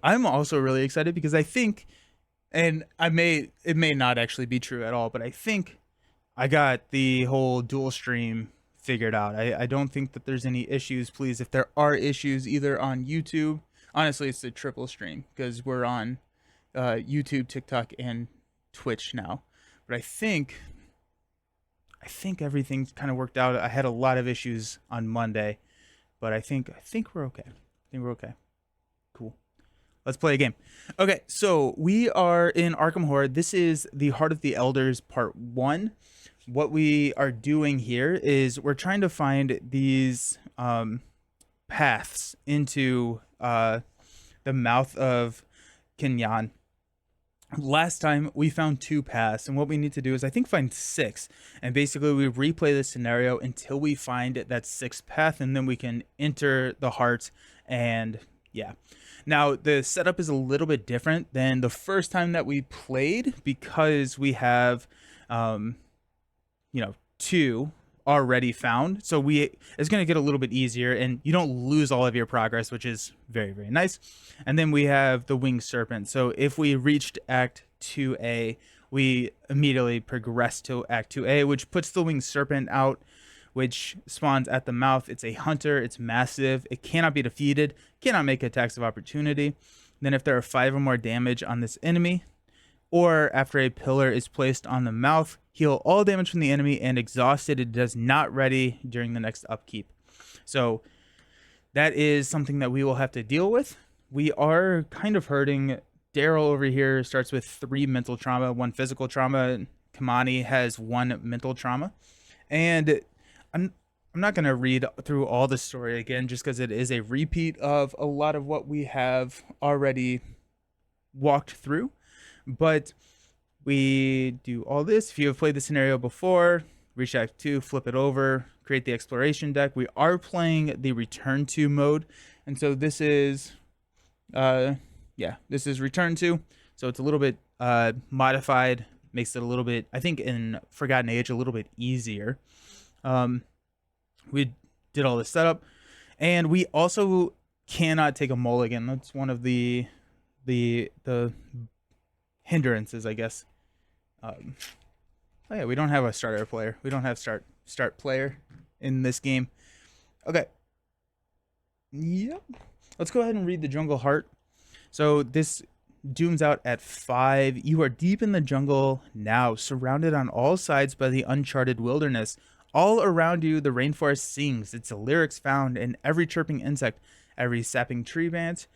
I'm also really excited because I think, and it may not actually be true at all, but I think I got the whole dual stream figured out. I don't think that there's any issues. Please, if there are issues, either on YouTube, honestly, it's the triple stream because we're on YouTube, TikTok, and Twitch now. But I think everything's kind of worked out. I had a lot of issues on Monday, but I think we're okay. I think we're okay. Cool. Let's play a game. Okay, so we are in Arkham Horror. This is the Heart of the Elders Part 1. What we are doing here is we're trying to find these paths into the mouth of Kenyan. Last time we found 2 paths, and what we need to do is I think find 6, and basically we replay the scenario until we find that 6th path, and then we can enter the heart. And yeah, now the setup is a little bit different than the first time that we played because we have 2 already found, so it's going to get a little bit easier and you don't lose all of your progress, which is very, very nice. And then we have the winged serpent, so if we reached act 2A, we immediately progress to act 2A, which puts the winged serpent out, which spawns at the mouth. It's a hunter, it's massive, it cannot be defeated, cannot make attacks of opportunity. Then if there are 5 or more damage on this enemy, or after a pillar is placed on the mouth, heal all damage from the enemy, and exhausted, it does not ready during the next upkeep. So that is something that we will have to deal with. We are kind of hurting. Daryl over here starts with 3 mental trauma, 1 physical trauma. Kamani has 1 mental trauma. And I'm not going to read through all the story again, just because it is a repeat of a lot of what we have already walked through. But we do all this. If you have played the scenario before, reach act 2, flip it over, create the exploration deck. We are playing the return to mode, and so this is this is return to, so it's a little bit modified, makes it a little bit, I think in Forgotten Age, a little bit easier. We did all this setup, and we also cannot take a mulligan. That's one of the hindrances, I guess. Oh yeah, we don't have a starter player. We don't have start player in this game. Okay. Yep. Let's go ahead and read the Jungle Heart. So this dooms out at 5. You are deep in the jungle now, surrounded on all sides by the uncharted wilderness. All around you, the rainforest sings. It's the lyrics found in every chirping insect, every snapping tree branch,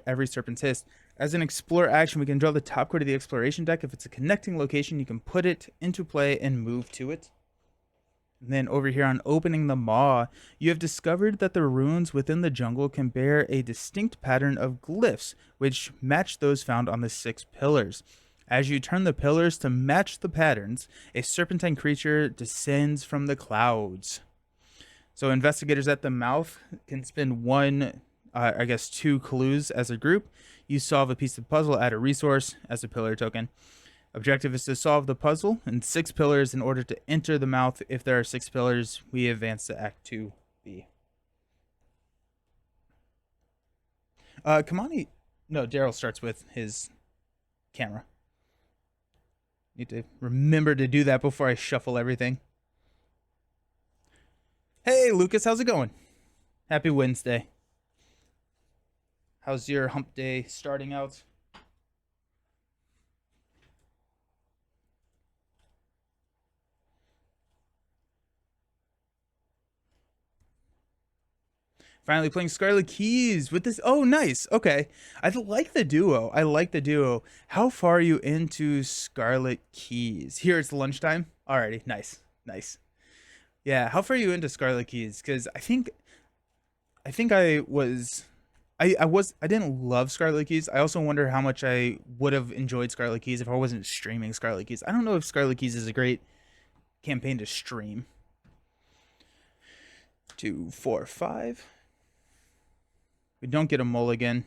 every serpent's hiss. As an explore action, we can draw the top card of the exploration deck. If it's a connecting location, you can put it into play and move to it. And then over here on opening the maw, you have discovered that the ruins within the jungle can bear a distinct pattern of glyphs, which match those found on the 6 pillars. As you turn the pillars to match the patterns, a serpentine creature descends from the clouds. So investigators at the mouth can spend 2 clues as a group. You solve a piece of puzzle, add a resource as a pillar token. Objective is to solve the puzzle in 6 pillars in order to enter the mouth. If there are 6 pillars, we advance to Act 2B. Daryl starts with his camera. Need to remember to do that before I shuffle everything. Hey, Lucas, how's it going? Happy Wednesday. How's your hump day starting out? Finally playing Scarlet Keys with this. Oh, nice. Okay. I like the duo. How far are you into Scarlet Keys? Here it's lunchtime. Alrighty. Nice. Yeah. How far are you into Scarlet Keys? Because I didn't love Scarlet Keys. I also wonder how much I would have enjoyed Scarlet Keys if I wasn't streaming Scarlet Keys. I don't know if Scarlet Keys is a great campaign to stream. 2, 4, 5. We don't get a mulligan,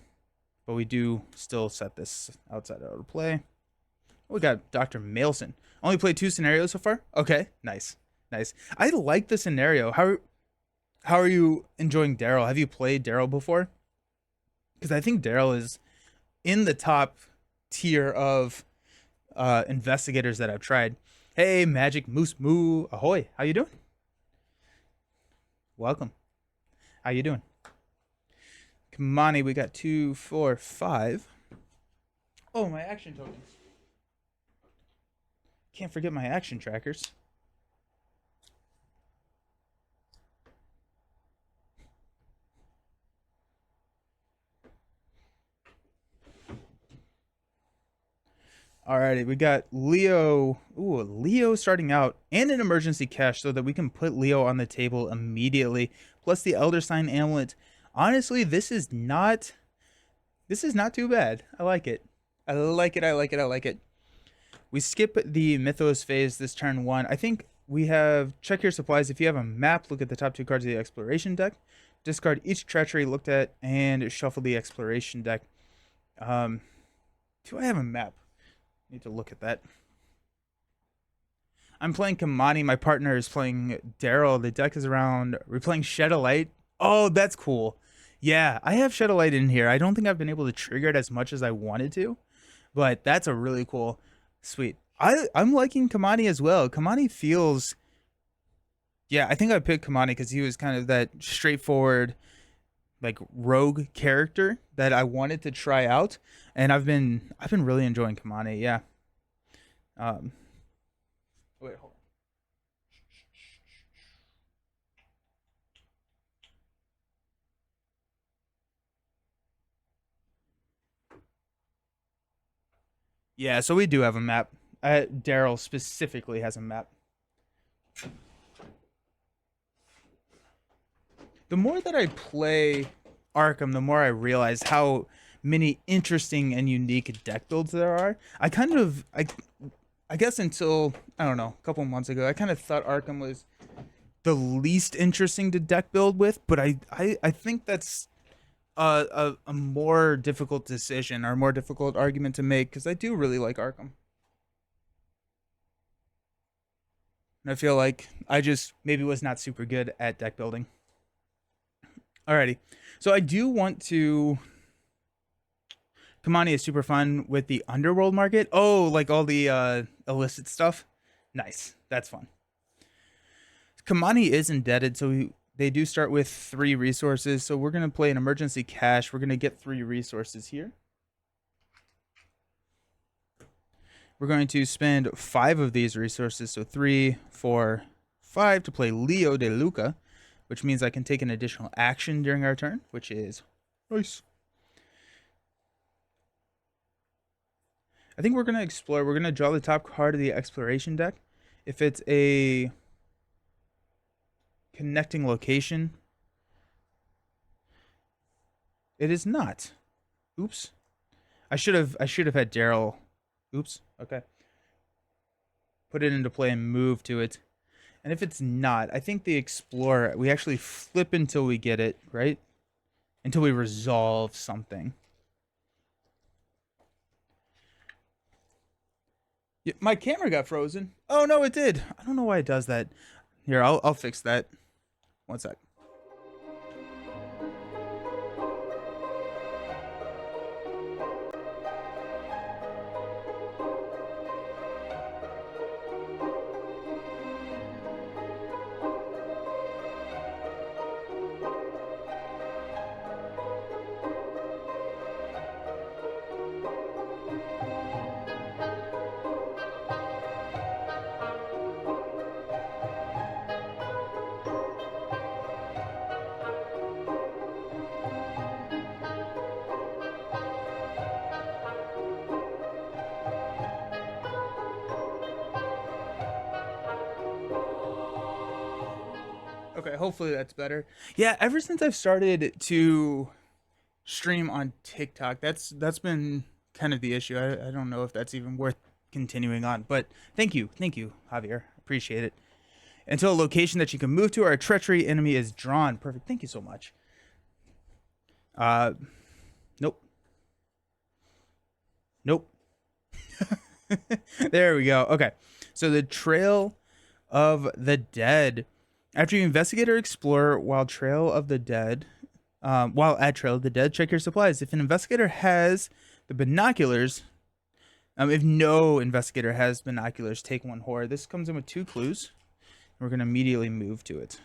but we do still set this outside out of play. We got Dr. Mailson. Only played 2 scenarios so far? Okay, nice. I like the scenario. How are you enjoying Daryl? Have you played Daryl before? because I think Daryl is in the top tier of investigators that I've tried. Hey, Magic Moose Moo, ahoy! How you doing? Welcome. How you doing? Kamani, we got 2, 4, 5. Oh, my action tokens. Can't forget my action trackers. Alrighty, we got Leo. Ooh, Leo starting out and an emergency cache so that we can put Leo on the table immediately. Plus the Elder Sign amulet. Honestly, this is not too bad. I like it. I like it. I like it. I like it. We skip the Mythos phase this turn 1. I think we have check your supplies. If you have a map, look at the top 2 cards of the exploration deck. Discard each treachery looked at and shuffle the exploration deck. Do I have a map? Need to look at that. I'm playing Kamani. My partner is playing Daryl. The deck is around. We're playing Shed a Light. Oh, that's cool. Yeah, I have Shed a Light in here. I don't think I've been able to trigger it as much as I wanted to, but that's a really cool. Sweet. I'm liking Kamani as well. Kamani feels. Yeah, I think I picked Kamani because he was kind of that straightforward, like rogue character that I wanted to try out, and I've been really enjoying Kamani. Yeah. Wait, hold on. Yeah, so we do have a map. Daryl specifically has a map. The more that I play Arkham, the more I realize how many interesting and unique deck builds there are. I guess until, I don't know, a couple months ago, I kind of thought Arkham was the least interesting to deck build with, but I think that's a more difficult decision or a more difficult argument to make because I do really like Arkham. And I feel like I just maybe was not super good at deck building. Alrighty. So I do want to. Kamani is super fun with the underworld market. Oh, like all the illicit stuff. Nice. That's fun. Kamani is indebted, so they do start with 3 resources. So we're going to play an emergency cache. We're going to get 3 resources here. We're going to spend 5 of these resources. So 3, 4, 5 to play Leo de Luca, which means I can take an additional action during our turn, which is nice. I think we're going to explore. We're going to draw the top card of the exploration deck. If it's a connecting location, it is not. Oops. I should have had Daryl. Oops. Okay. Put it into play and move to it. And if it's not, I think the explorer, we actually flip until we get it, right? Until we resolve something. Yeah, my camera got frozen. Oh no, it did. I don't know why it does that. Here, I'll fix that. One sec. Okay, hopefully that's better. Yeah, ever since I've started to stream on TikTok, that's been kind of the issue. I don't know if that's even worth continuing on, but thank you, Javier. Appreciate it. Until a location that you can move to or a treachery enemy is drawn. Perfect. Thank you so much. Nope. Nope. There we go. Okay. So the Trail of the Dead. After you investigate or explore while Trail of the Dead, While at Trail of the Dead, check your supplies. If an investigator has the binoculars, if no investigator has binoculars, take one horror. This comes in with 2 clues. We're going to immediately move to it.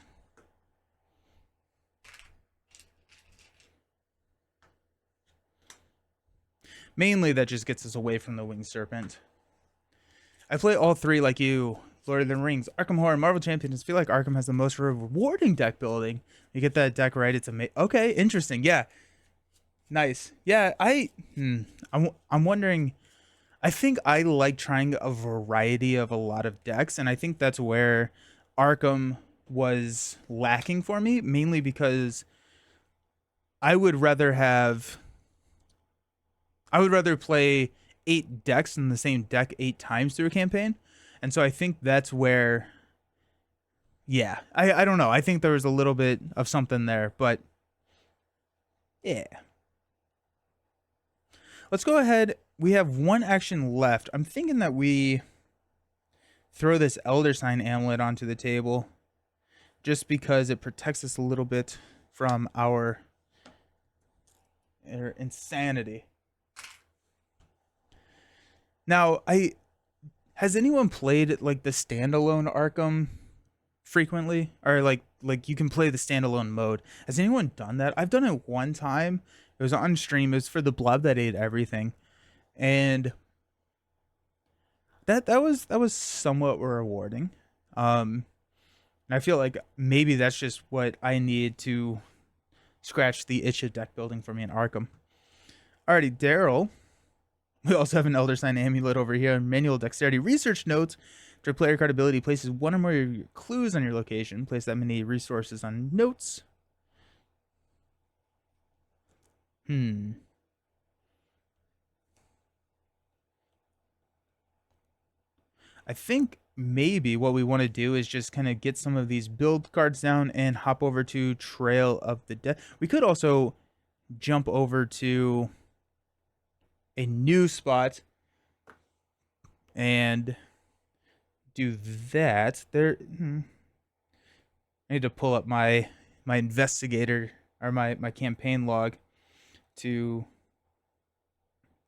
Mainly, that just gets us away from the Winged Serpent. I play all 3 like you. Lord of the Rings, Arkham Horror, Marvel Champions. I feel like Arkham has the most rewarding deck building. You get that deck right, it's amazing. Okay, interesting. Yeah, nice. Yeah, I'm wondering. I think I like trying a variety of a lot of decks, and I think that's where Arkham was lacking for me, mainly because I would rather play 8 decks in the same deck 8 times through a campaign. And so I think that's where, yeah, I don't know. I think there was a little bit of something there, but yeah. Let's go ahead. We have 1 action left. I'm thinking that we throw this Elder Sign Amulet onto the table just because it protects us a little bit from our insanity. Now, has anyone played like the standalone Arkham frequently, or like you can play the standalone mode? Has anyone done that? I've done it one time. It was on stream. It was for the Blob That Ate Everything, and that was somewhat rewarding. And I feel like maybe that's just what I need to scratch the itch of deck building for me in Arkham. Alrighty, Daryl. We also have an Elder Sign Amulet over here. Manual Dexterity Research Notes. After player card ability places 1 or more of your clues on your location. Place that many resources on notes. I think maybe what we want to do is just kind of get some of these build cards down and hop over to Trail of the Dead. We could also jump over to a new spot and do that. I need to pull up my investigator or my campaign log to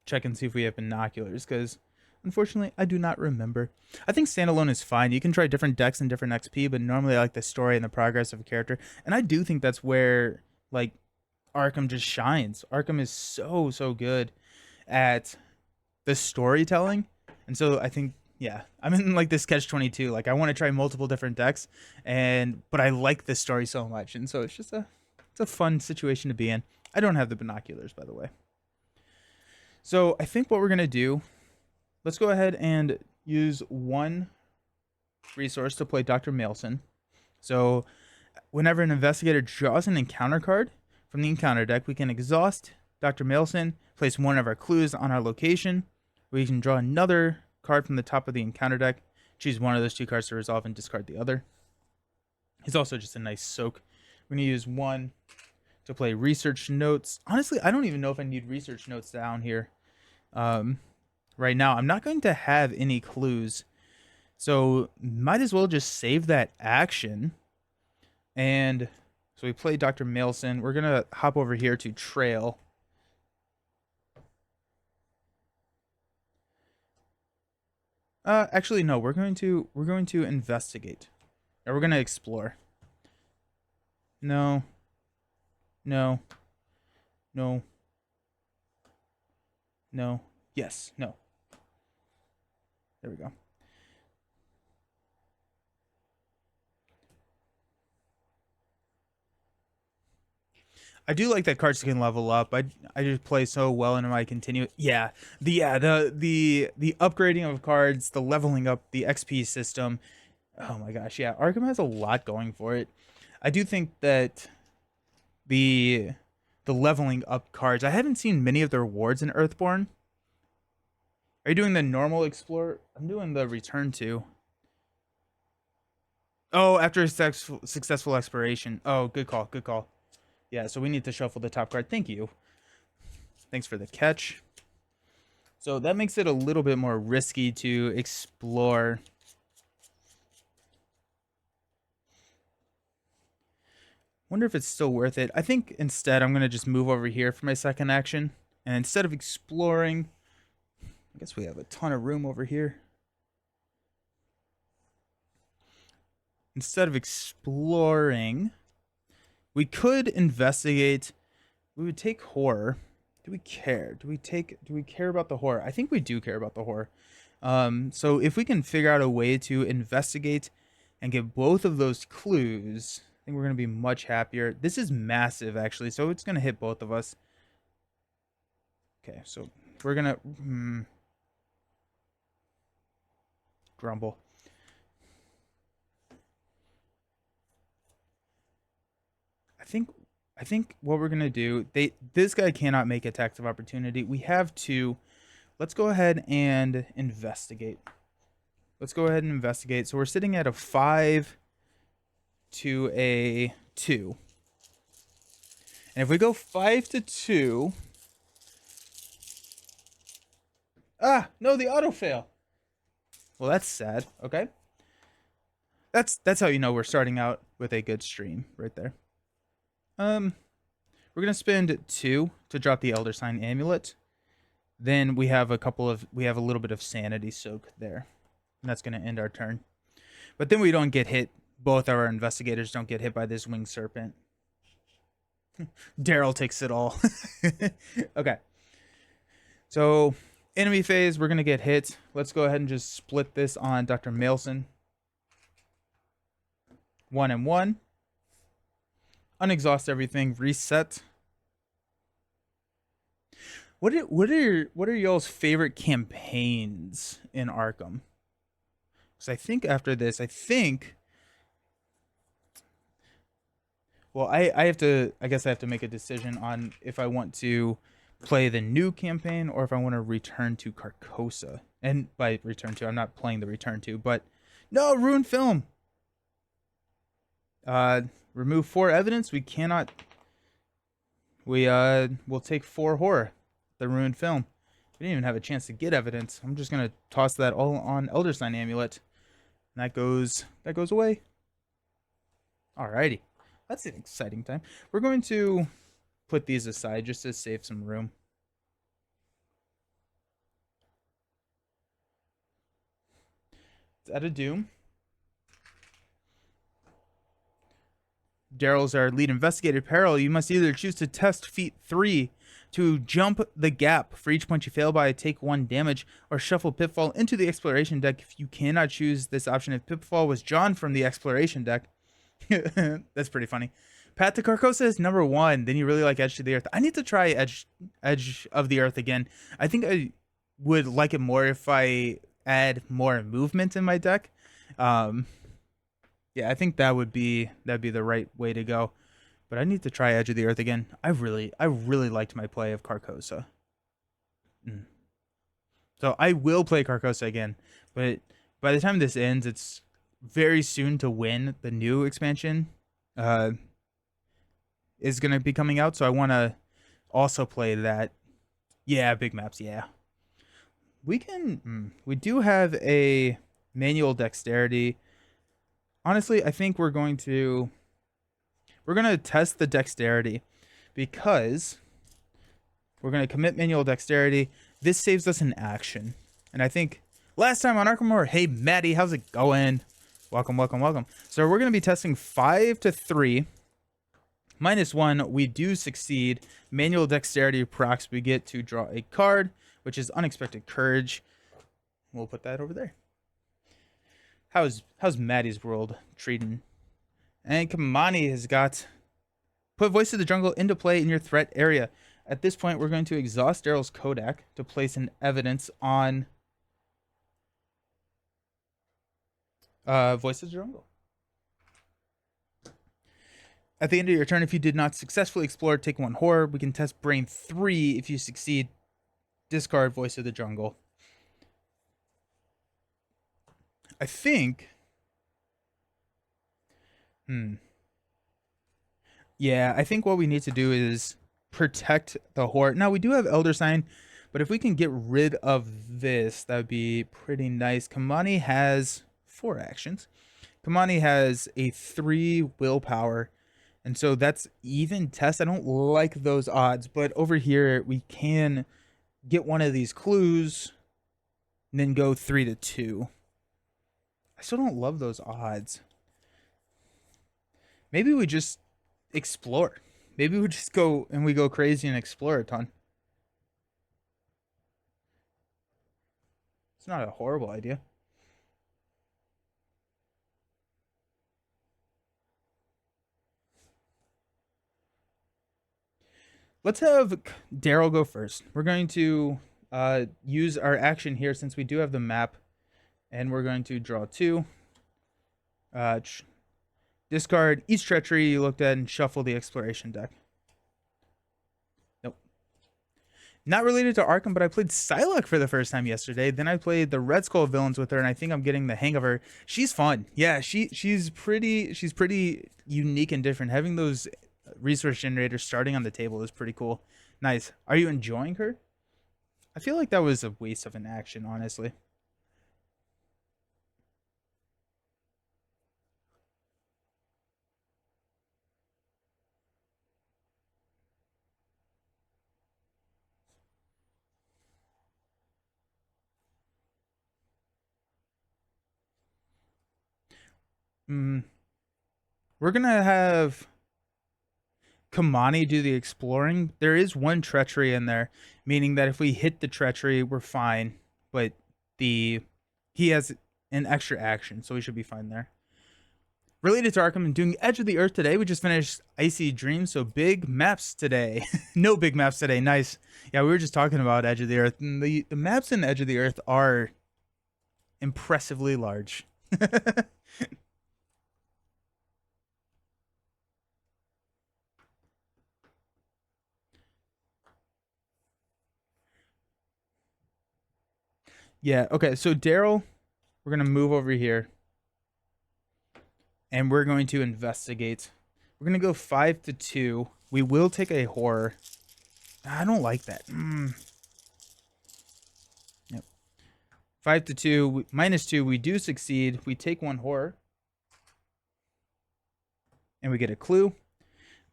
check and see if we have binoculars, because unfortunately I do not remember. I think standalone is fine. You can try different decks and different XP, but normally I like the story and the progress of a character, and I do think that's where like Arkham just shines. Arkham is so good at the storytelling, and so I think, yeah, I'm in like this catch-22. Like I want to try multiple different decks, but I like this story so much, and so it's a fun situation to be in. I don't have the binoculars, by the way. So I think what we're gonna do, let's go ahead and use 1 resource to play Dr. Maelson. So whenever an investigator draws an encounter card from the encounter deck, we can exhaust Dr. Maelson, place 1 of our clues on our location. We can draw another card from the top of the encounter deck, choose 1 of those 2 cards to resolve, and discard the other. It's also just a nice soak. We're going to use 1 to play Research Notes. Honestly, I don't even know if I need Research Notes down here right now. I'm not going to have any clues, so might as well just save that action. And so we play Dr. Maelson. We're going to hop over here to Trail. Actually, no. We're going to investigate. Or we're going to explore. No. No. No. No. Yes. No. There we go. I do like that cards can level up. I just play so well into my continue. Yeah, the upgrading of cards, the leveling up, the XP system. Oh my gosh, yeah, Arkham has a lot going for it. I do think that the leveling up cards. I haven't seen many of the rewards in Earthborn. Are you doing the normal Explorer? I'm doing the Return to. Oh, after a successful exploration. Oh, good call. Good call. Yeah, so we need to shuffle the top card. Thank you. Thanks for the catch. So that makes it a little bit more risky to explore. Wonder if it's still worth it. I think instead I'm going to just move over here for my second action. And instead of exploring, I guess we have a ton of room over here. Instead of exploring, we could investigate. We would take horror. Do we care? Do we care about the horror? I think we do care about the horror. So if we can figure out a way to investigate and get both of those clues, I think we're going to be much happier. This is massive, actually, so it's going to hit both of us. Okay, so we're going to... grumble. I think what we're going to do... This guy cannot make attacks of opportunity. We have to... Let's go ahead and investigate. So we're sitting at a 5 to a 2. And if we go 5 to 2... Ah, no, the auto fail. Well, that's sad. Okay. That's how you know we're starting out with a good stream right there. We're going to spend 2 to drop the Elder Sign Amulet. Then we have a little bit of sanity soak there. And that's going to end our turn. But then we don't get hit. Both our investigators don't get hit by this winged serpent. Daryl takes it all. Okay. So, enemy phase, we're going to get hit. Let's go ahead and just split this on Dr. Mailson. 1 and 1. Unexhaust everything. Reset. What are y'all's favorite campaigns in Arkham? Because I think after this, well, I guess I have to make a decision on if I want to play the new campaign or if I want to return to Carcosa. And by return to, I'm not playing the return to, but no, ruined film. Remove 4 evidence. We cannot. We'll take 4 horror. The ruined film. We didn't even have a chance to get evidence. I'm just gonna toss that all on Elder Sign Amulet. And that goes away. Alrighty. That's an exciting time. We're going to put these aside just to save some room. It's at a doom. Daryl's our lead investigator. Peril, you must either choose to test feat 3 to jump the gap. For each point you fail by, take 1 damage, or shuffle Pitfall into the exploration deck. If you cannot choose this option, if Pitfall was drawn from the exploration deck. That's pretty funny. Path to Carcosa is number 1. Then you really like Edge to the Earth. I need to try Edge of the Earth again. I think I would like it more if I add more movement in my deck. Yeah, I think that'd be the right way to go. But I need to try Edge of the Earth again. I really liked my play of Carcosa. So I will play Carcosa again. But by the time this ends, it's very soon to win. The new expansion is going to be coming out. So I want to also play that. Yeah, big maps, yeah. We do have a manual dexterity. Honestly, I think we're going to test the dexterity because we're going to commit manual dexterity. This saves us an action. And I think last time on Arkham Horror, hey, Maddie, how's it going? Welcome, welcome, welcome. So we're going to be testing 5 to 3. -1, we do succeed. Manual dexterity procs, we get to draw a card, which is Unexpected Courage. We'll put that over there. How's Maddie's world treating? And Kamani has got put Voice of the Jungle into play in your threat area. At this point, we're going to exhaust Daryl's Kodak to place an evidence on Voice of the Jungle. At the end of your turn, if you did not successfully explore, take 1 horror. We can test Brain 3. If you succeed, discard Voice of the Jungle. I think... Yeah, I think what we need to do is protect the horror. Now, we do have Elder Sign, but if we can get rid of this, that would be pretty nice. Kamani has 4 actions. Kamani has a 3 willpower, And so that's even test. I don't like those odds, but over here we can get one of these clues and then go 3-2. I still don't love those odds. Maybe we just explore. Maybe we just go and we go crazy and explore a ton. It's not a horrible idea. Let's have Daryl go first. We're going to use our action here since we do have the map, and we're going to draw 2. Discard each treachery you looked at and shuffle the exploration deck. Nope. Not related to Arkham, but I played Psylocke for the first time yesterday. Then I played the Red Skull villains with her, and I think I'm getting the hang of her. She's fun. Yeah, she's pretty unique and different. Having those resource generators starting on the table is pretty cool. Nice. Are you enjoying her? I feel like that was a waste of an action, honestly. Mm, we're gonna have Kamani do the exploring. There is one treachery in there, meaning that if we hit the treachery, we're fine. But he has an extra action, so we should be fine there. Related to Arkham and doing Edge of the Earth today, we just finished Icy Dreams, so big maps today. No big maps today. Nice. Yeah, we were just talking about Edge of the Earth, and the maps in Edge of the Earth are impressively large. Yeah, okay, so Daryl, we're going to move over here, and we're going to investigate. We're going to go 5-2. We will take a horror. I don't like that. Yep. 5-2, -2, we do succeed. We take 1 horror. And we get a clue.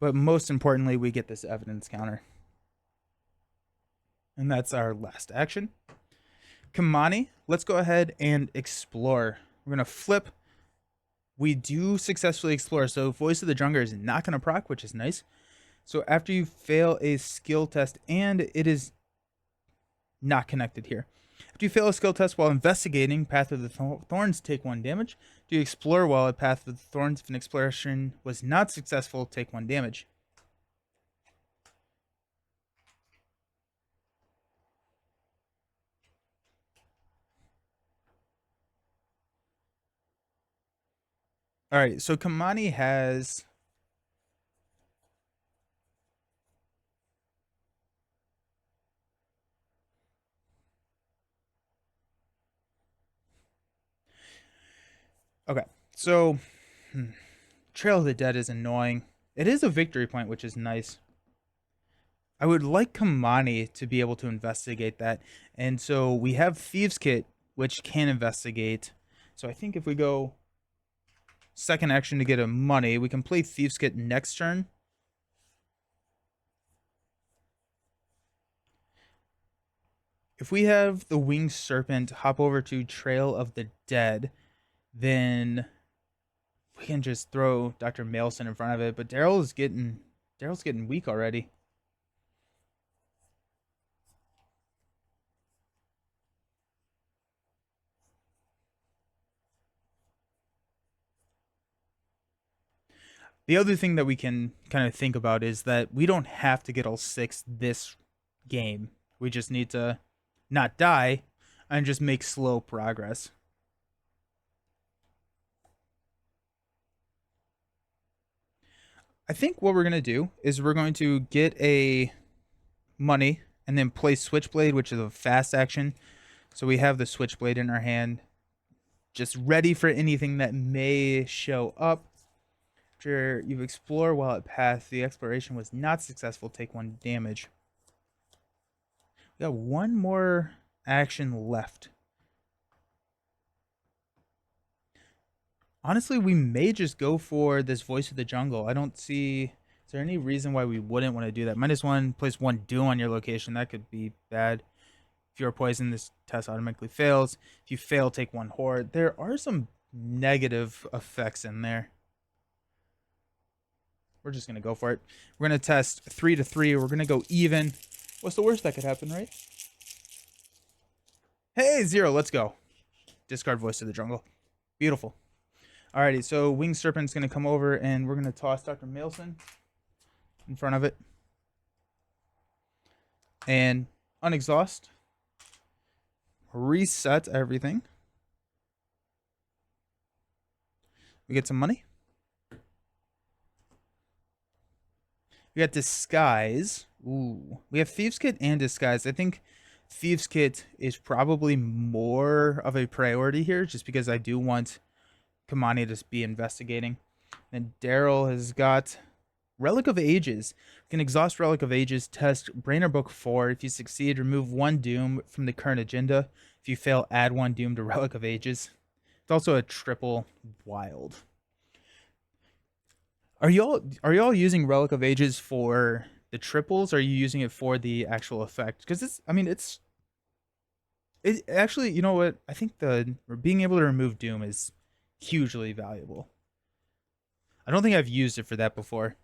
But most importantly, we get this evidence counter. And that's our last action. Kamani, let's go ahead and explore. We're going to flip. We do successfully explore. So Voice of the Jungle is not going to proc, which is nice. So after you fail a skill test, and it is not connected here. After you fail a skill test while investigating, Path of the Thorns, take 1 damage. Do you explore while at Path of the Thorns? If an exploration was not successful, take 1 damage. All right, so Kamani has... Okay, so Trail of the Dead is annoying. It is a victory point, which is nice. I would like Kamani to be able to investigate that. And so we have Thieves Kit, which can investigate. So I think if we go second action to get a money, we can play Thieves Kit next turn. If we have the Winged Serpent hop over to Trail of the Dead, then we can just throw Dr. Maelson in front of it. But Daryl's getting weak already. The other thing that we can kind of think about is that we don't have to get all 6 this game. We just need to not die and just make slow progress. I think what we're going to do is we're going to get a money and then play Switchblade, which is a fast action. So we have the Switchblade in our hand, just ready for anything that may show up. After you explore while at path, the exploration was not successful, take 1 damage. We got 1 more action left. Honestly, we may just go for this Voice of the Jungle. I don't see... Is there any reason why we wouldn't want to do that? -1, place 1 Doom on your location. That could be bad. If you're poisoned, this test automatically fails. If you fail, take 1 Horde. There are some negative effects in there. We're just going to go for it. We're going to test 3 to 3. We're going to go even. What's the worst that could happen, right? Hey, 0. Let's go. Discard Voice of the Jungle. Beautiful. Alrighty, so Winged Serpent's going to come over, and we're going to toss Dr. Maelson in front of it. And unexhaust. Reset everything. We get some money. We got Disguise. Ooh. We have Thieves Kit and Disguise. I think Thieves Kit is probably more of a priority here, just because I do want Kamani to be investigating. And Daryl has got Relic of Ages. You can exhaust Relic of Ages, test Brainer Book 4. If you succeed, remove 1 Doom from the current agenda. If you fail, add 1 Doom to Relic of Ages. It's also a triple wild. Are y'all using Relic of Ages for the triples, or are you using it for the actual effect? Because it's actually, you know what? I think being able to remove Doom is hugely valuable. I don't think I've used it for that before.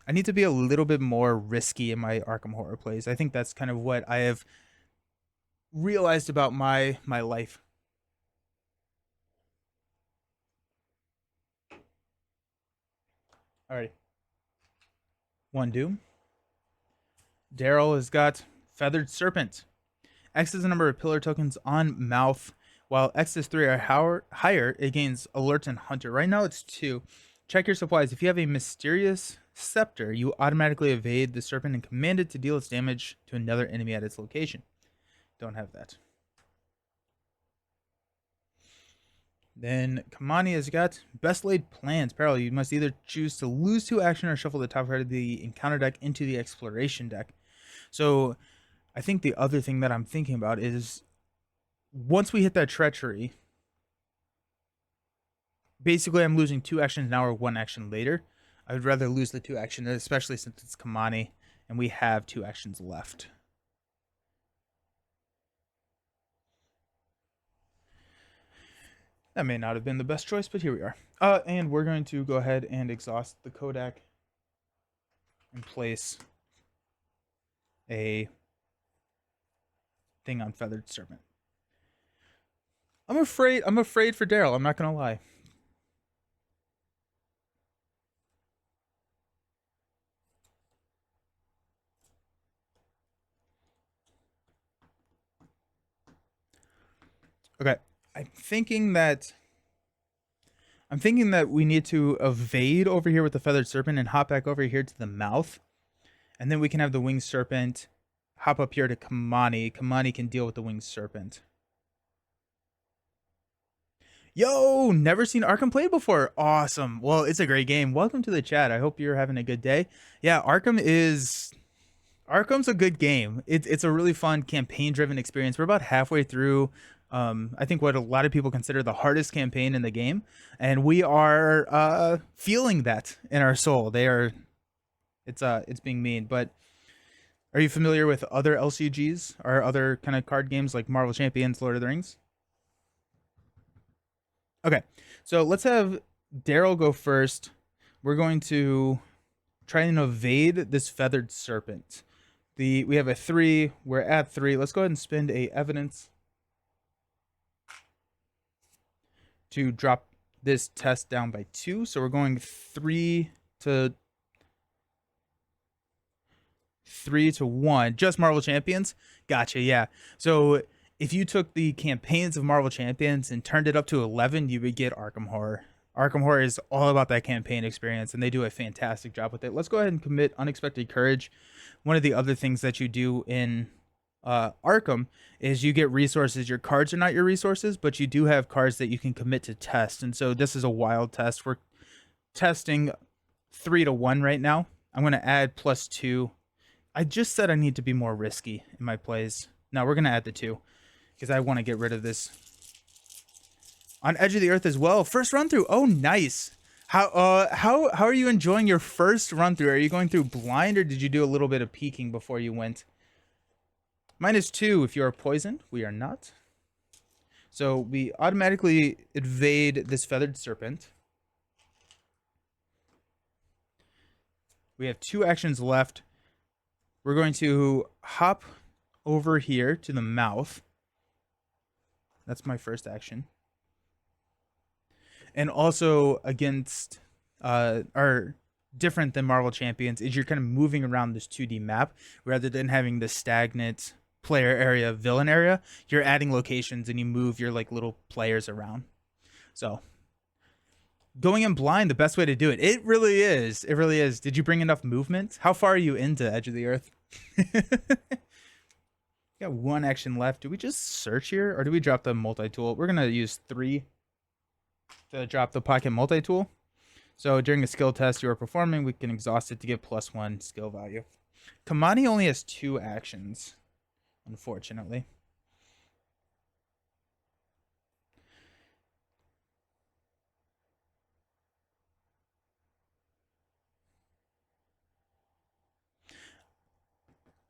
I need to be a little bit more risky in my Arkham Horror plays. I think that's kind of what I have realized about my life. Alrighty. 1 Doom. Daryl has got Feathered Serpent. X is the number of pillar tokens on mouth. While X is 3 or higher, it gains Alert and Hunter. Right now it's 2. Check your supplies. If you have a Mysterious Scepter, you automatically evade the serpent and command it to deal its damage to another enemy at its location. Don't have that. Then Kamani has got Best Laid Plans. Parallel, you must either choose to lose 2 action or shuffle the top card of the encounter deck into the exploration deck. So I think the other thing that I'm thinking about is once we hit that treachery, basically I'm losing 2 actions now or 1 action later. I would rather lose the 2 actions, especially since it's Kamani and we have 2 actions left. That may not have been the best choice, but here we are. And we're going to go ahead and exhaust the Kodak and place a thing on Feathered Serpent. I'm afraid for Daryl, I'm not gonna lie. Okay. I'm thinking that we need to evade over here with the Feathered Serpent and hop back over here to the mouth. And then we can have the Winged Serpent hop up here to Kamani. Kamani can deal with the Winged Serpent. Yo, never seen Arkham played before. Awesome. Well, it's a great game. Welcome to the chat. I hope you're having a good day. Yeah, Arkham's a good game. It's a really fun campaign-driven experience. We're about halfway through I think what a lot of people consider the hardest campaign in the game, and we are feeling that in our soul. It's being mean, but are you familiar with other LCGs or other kind of card games like Marvel Champions, Lord of the Rings? Okay, so let's have Daryl go first. We're going to try and evade this Feathered Serpent. We have a 3. We're at 3. Let's go ahead and spend a evidence to drop this test down by 2. So we're going 3 to 1. Just Marvel Champions. Gotcha. Yeah. So if you took the campaigns of Marvel Champions and turned it up to 11, you would get Arkham Horror. Arkham Horror is all about that campaign experience, and they do a fantastic job with it. Let's go ahead and commit Unexpected Courage. One of the other things that you do in Arkham is you get resources. Your cards are not your resources, but you do have cards that you can commit to test. And so this is a wild test. We're testing 3 to 1 right now. I'm going to add +2. I just said I need to be more risky in my plays. Now we're going to add the 2 because I want to get rid of this On Edge of the Earth as well. First run through. Oh, nice. How are you enjoying your first run through? Are you going through blind, or did you do a little bit of peeking before you went? -2 if you are poisoned. We are not. So we automatically evade this feathered serpent. We have 2 actions left. We're going to hop over here to the mouth. That's my first action. And also against or different than Marvel Champions is you're kind of moving around this 2D map rather than having the stagnant player area, villain area. You're adding locations and you move your like little players around. So going in blind, the best way to do it. It really is. It really is. Did you bring enough movement? How far are you into Edge of the Earth? Got 1 action left. Do we just search here or do we drop the multi-tool? We're going to use 3 to drop the pocket multi-tool. So during a skill test you are performing, we can exhaust it to get +1 skill value. Kamani only has 2 actions, unfortunately.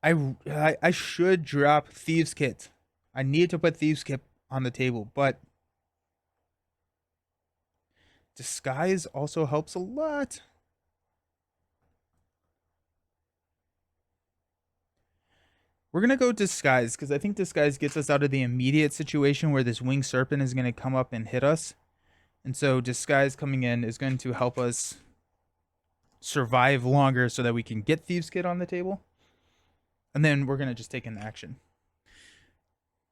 I should drop Thieves Kit. I need to put Thieves Kit on the table, but Disguise also helps a lot. We're going to go Disguise because I think Disguise gets us out of the immediate situation where this Winged Serpent is going to come up and hit us. And so Disguise coming in is going to help us survive longer so that we can get Thieves Kit on the table. And then we're going to just take an action.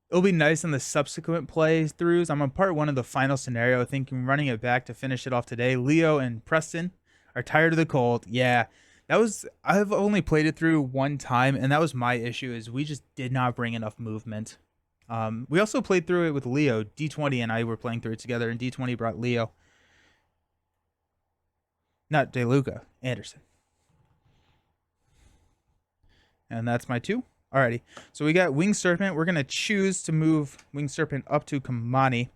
It'll be nice in the subsequent playthroughs. I'm on part 1 of the final scenario. I think I'm running it back to finish it off today. Leo and Preston are tired of the cold. Yeah, I've only played it through 1 time, and that was my issue, is we just did not bring enough movement. We also played through it with Leo. D20 and I were playing through it together, and D20 brought Leo. Not DeLuca, Anderson. And that's my 2. Alrighty. So we got Winged Serpent. We're going to choose to move Winged Serpent up to Kamani.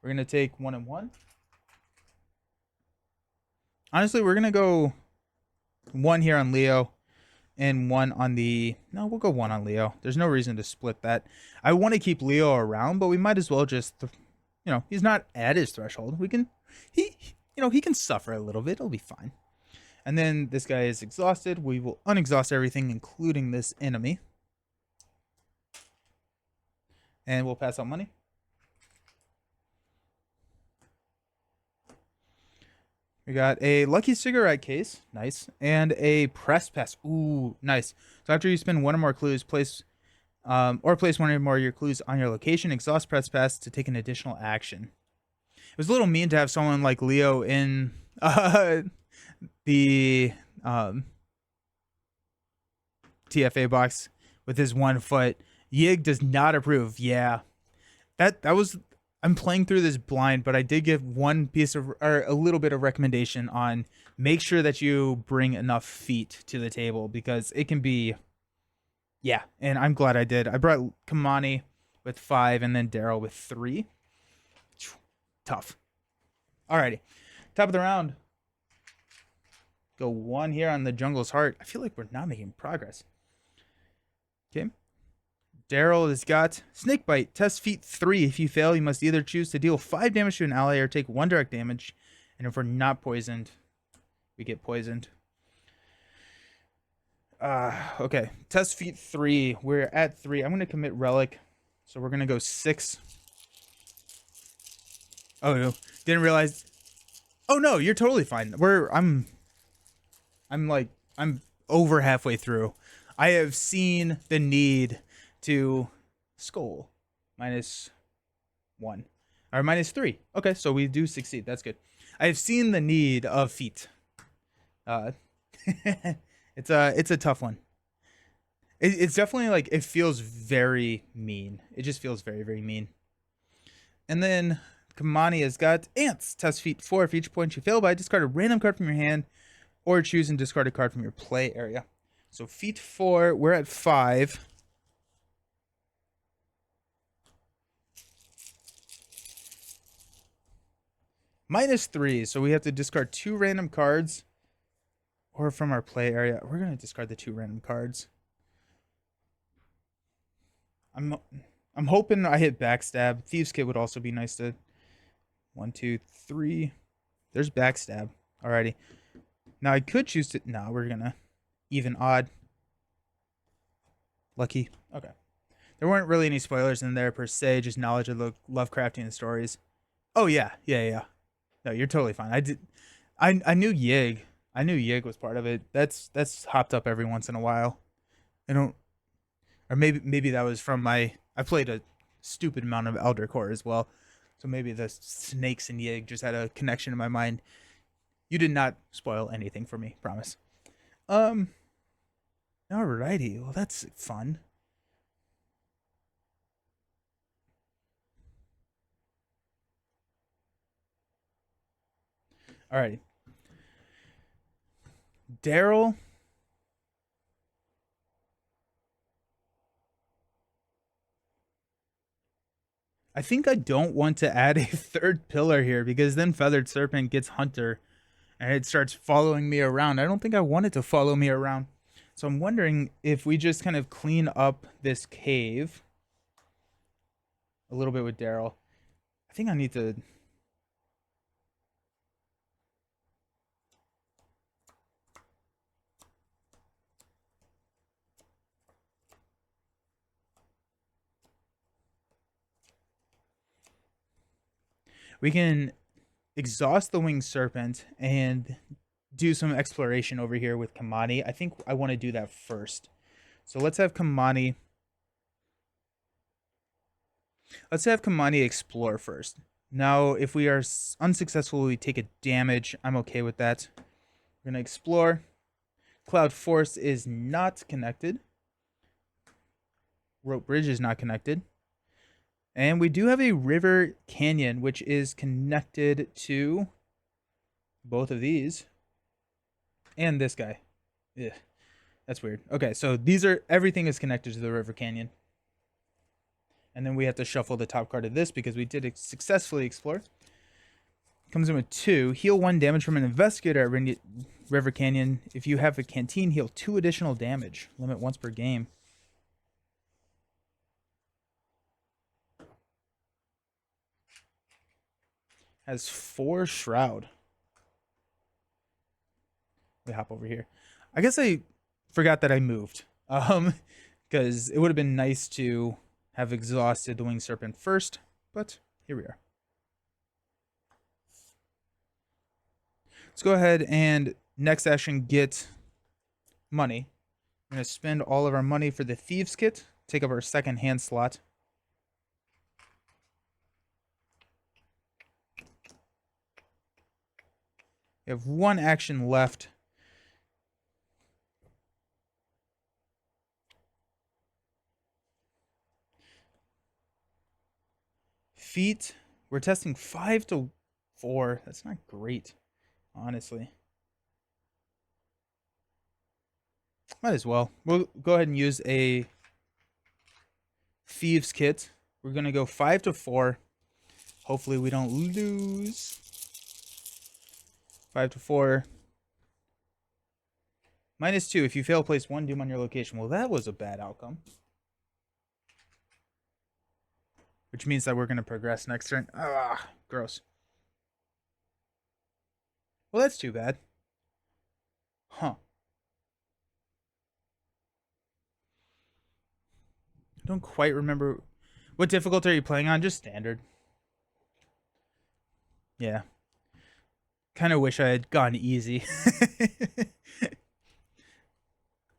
We're going to take 1 and 1. Honestly, we're going to go 1 here on Leo and 1 on the... No, we'll go 1 on Leo. There's no reason to split that. I want to keep Leo around, but we might as well just... You know, he's not at his threshold. We can... He can suffer a little bit. It'll be fine. And then this guy is exhausted. We will unexhaust everything, including this enemy. And we'll pass out money. We got a lucky cigarette case. Nice. And a press pass. Ooh, nice. So after you spend 1 or more clues, place 1 or more of your clues on your location, exhaust press pass to take an additional action. It was a little mean to have someone like Leo in the TFA box with his 1 foot. Yig does not approve. Yeah, that was. I'm playing through this blind, but I did give one piece of or a little bit of recommendation on make sure that you bring enough feet to the table because it can be. Yeah, and I'm glad I did. I brought Kamani with 5 and then Daryl with 3. Tough. Alrighty, top of the round. Go 1 here on the Jungle's Heart. I feel like we're not making progress. Okay. Daryl has got Snake Bite. Test feat 3. If you fail, you must either choose to deal 5 damage to an ally or take 1 direct damage. And if we're not poisoned, we get poisoned. Okay. Test feat 3. We're at 3. I'm going to commit Relic. So we're going to go 6. Oh, no. Didn't realize. Oh, no. You're totally fine. I'm over halfway through. I have seen the need to skull -1 or -3. Okay, so we do succeed. That's good. I have seen the need of feet. It's a tough one. It's definitely like it feels very mean. It just feels very, very mean. And then Kamani has got Ants. Test feat 4. For each point you fail by, discard a random card from your hand or choose and discard a card from your play area. So feat 4, we're at 5. -3. So we have to discard 2 random cards. Or from our play area. We're going to discard the 2 random cards. I'm hoping I hit Backstab. Thieves Kit would also be nice to... 1, 2, 3. There's Backstab. Alrighty. Now I could choose to... No, we're going to even odd. Lucky. Okay. There weren't really any spoilers in there per se. Just knowledge of the Lovecraftian stories. Oh, yeah. Yeah. No, you're totally fine. I knew Yig. I knew Yig was part of it. That's hopped up every once in a while. I don't... Or maybe that was from my... I played a stupid amount of Elder Core as well. So maybe the snakes and Yig just had a connection in my mind. You did not spoil anything for me, promise. Alrighty. Well, that's fun. Alrighty. Daryl. I think I don't want to add a 3rd pillar here because then Feathered Serpent gets Hunter and it starts following me around. I don't think I want it to follow me around. So I'm wondering if we just kind of clean up this cave a little bit with Daryl. I think I need to... We can exhaust the Winged Serpent and do some exploration over here with Kamani. I think I want to do that first. So let's have Kamani... Let's have Kamani explore first. Now, if we are unsuccessful, we take a damage. I'm okay with that. We're going to explore. Cloud Force is not connected. Rope Bridge is not connected. And we do have a River Canyon, which is connected to both of these. And this guy. Ugh, that's weird. Okay, so everything is connected to the River Canyon. And then we have to shuffle the top card of this because we did successfully explore. Comes in with 2. Heal 1 damage from an investigator at River Canyon. If you have a canteen, heal 2 additional damage. Limit once per game. Has 4 Shroud. We hop over here. I guess I forgot that I moved. Because it would have been nice to have exhausted the Winged Serpent first, but here we are. Let's go ahead and next action get money. We're going to spend all of our money for the Thieves Kit, take up our 2nd hand slot. We have 1 action left. Feet. We're testing 5 to 4. That's not great, honestly. Might as well. We'll go ahead and use a Thieves Kit. We're going to go 5 to 4. Hopefully we don't lose. 5 to 4. -2. If you fail, place 1 doom on your location. Well, that was a bad outcome. Which means that we're going to progress next turn. Ah, gross. Well, that's too bad. Huh. I don't quite remember. What difficulty are you playing on? Just standard. Yeah. Kind of wish I had gone easy.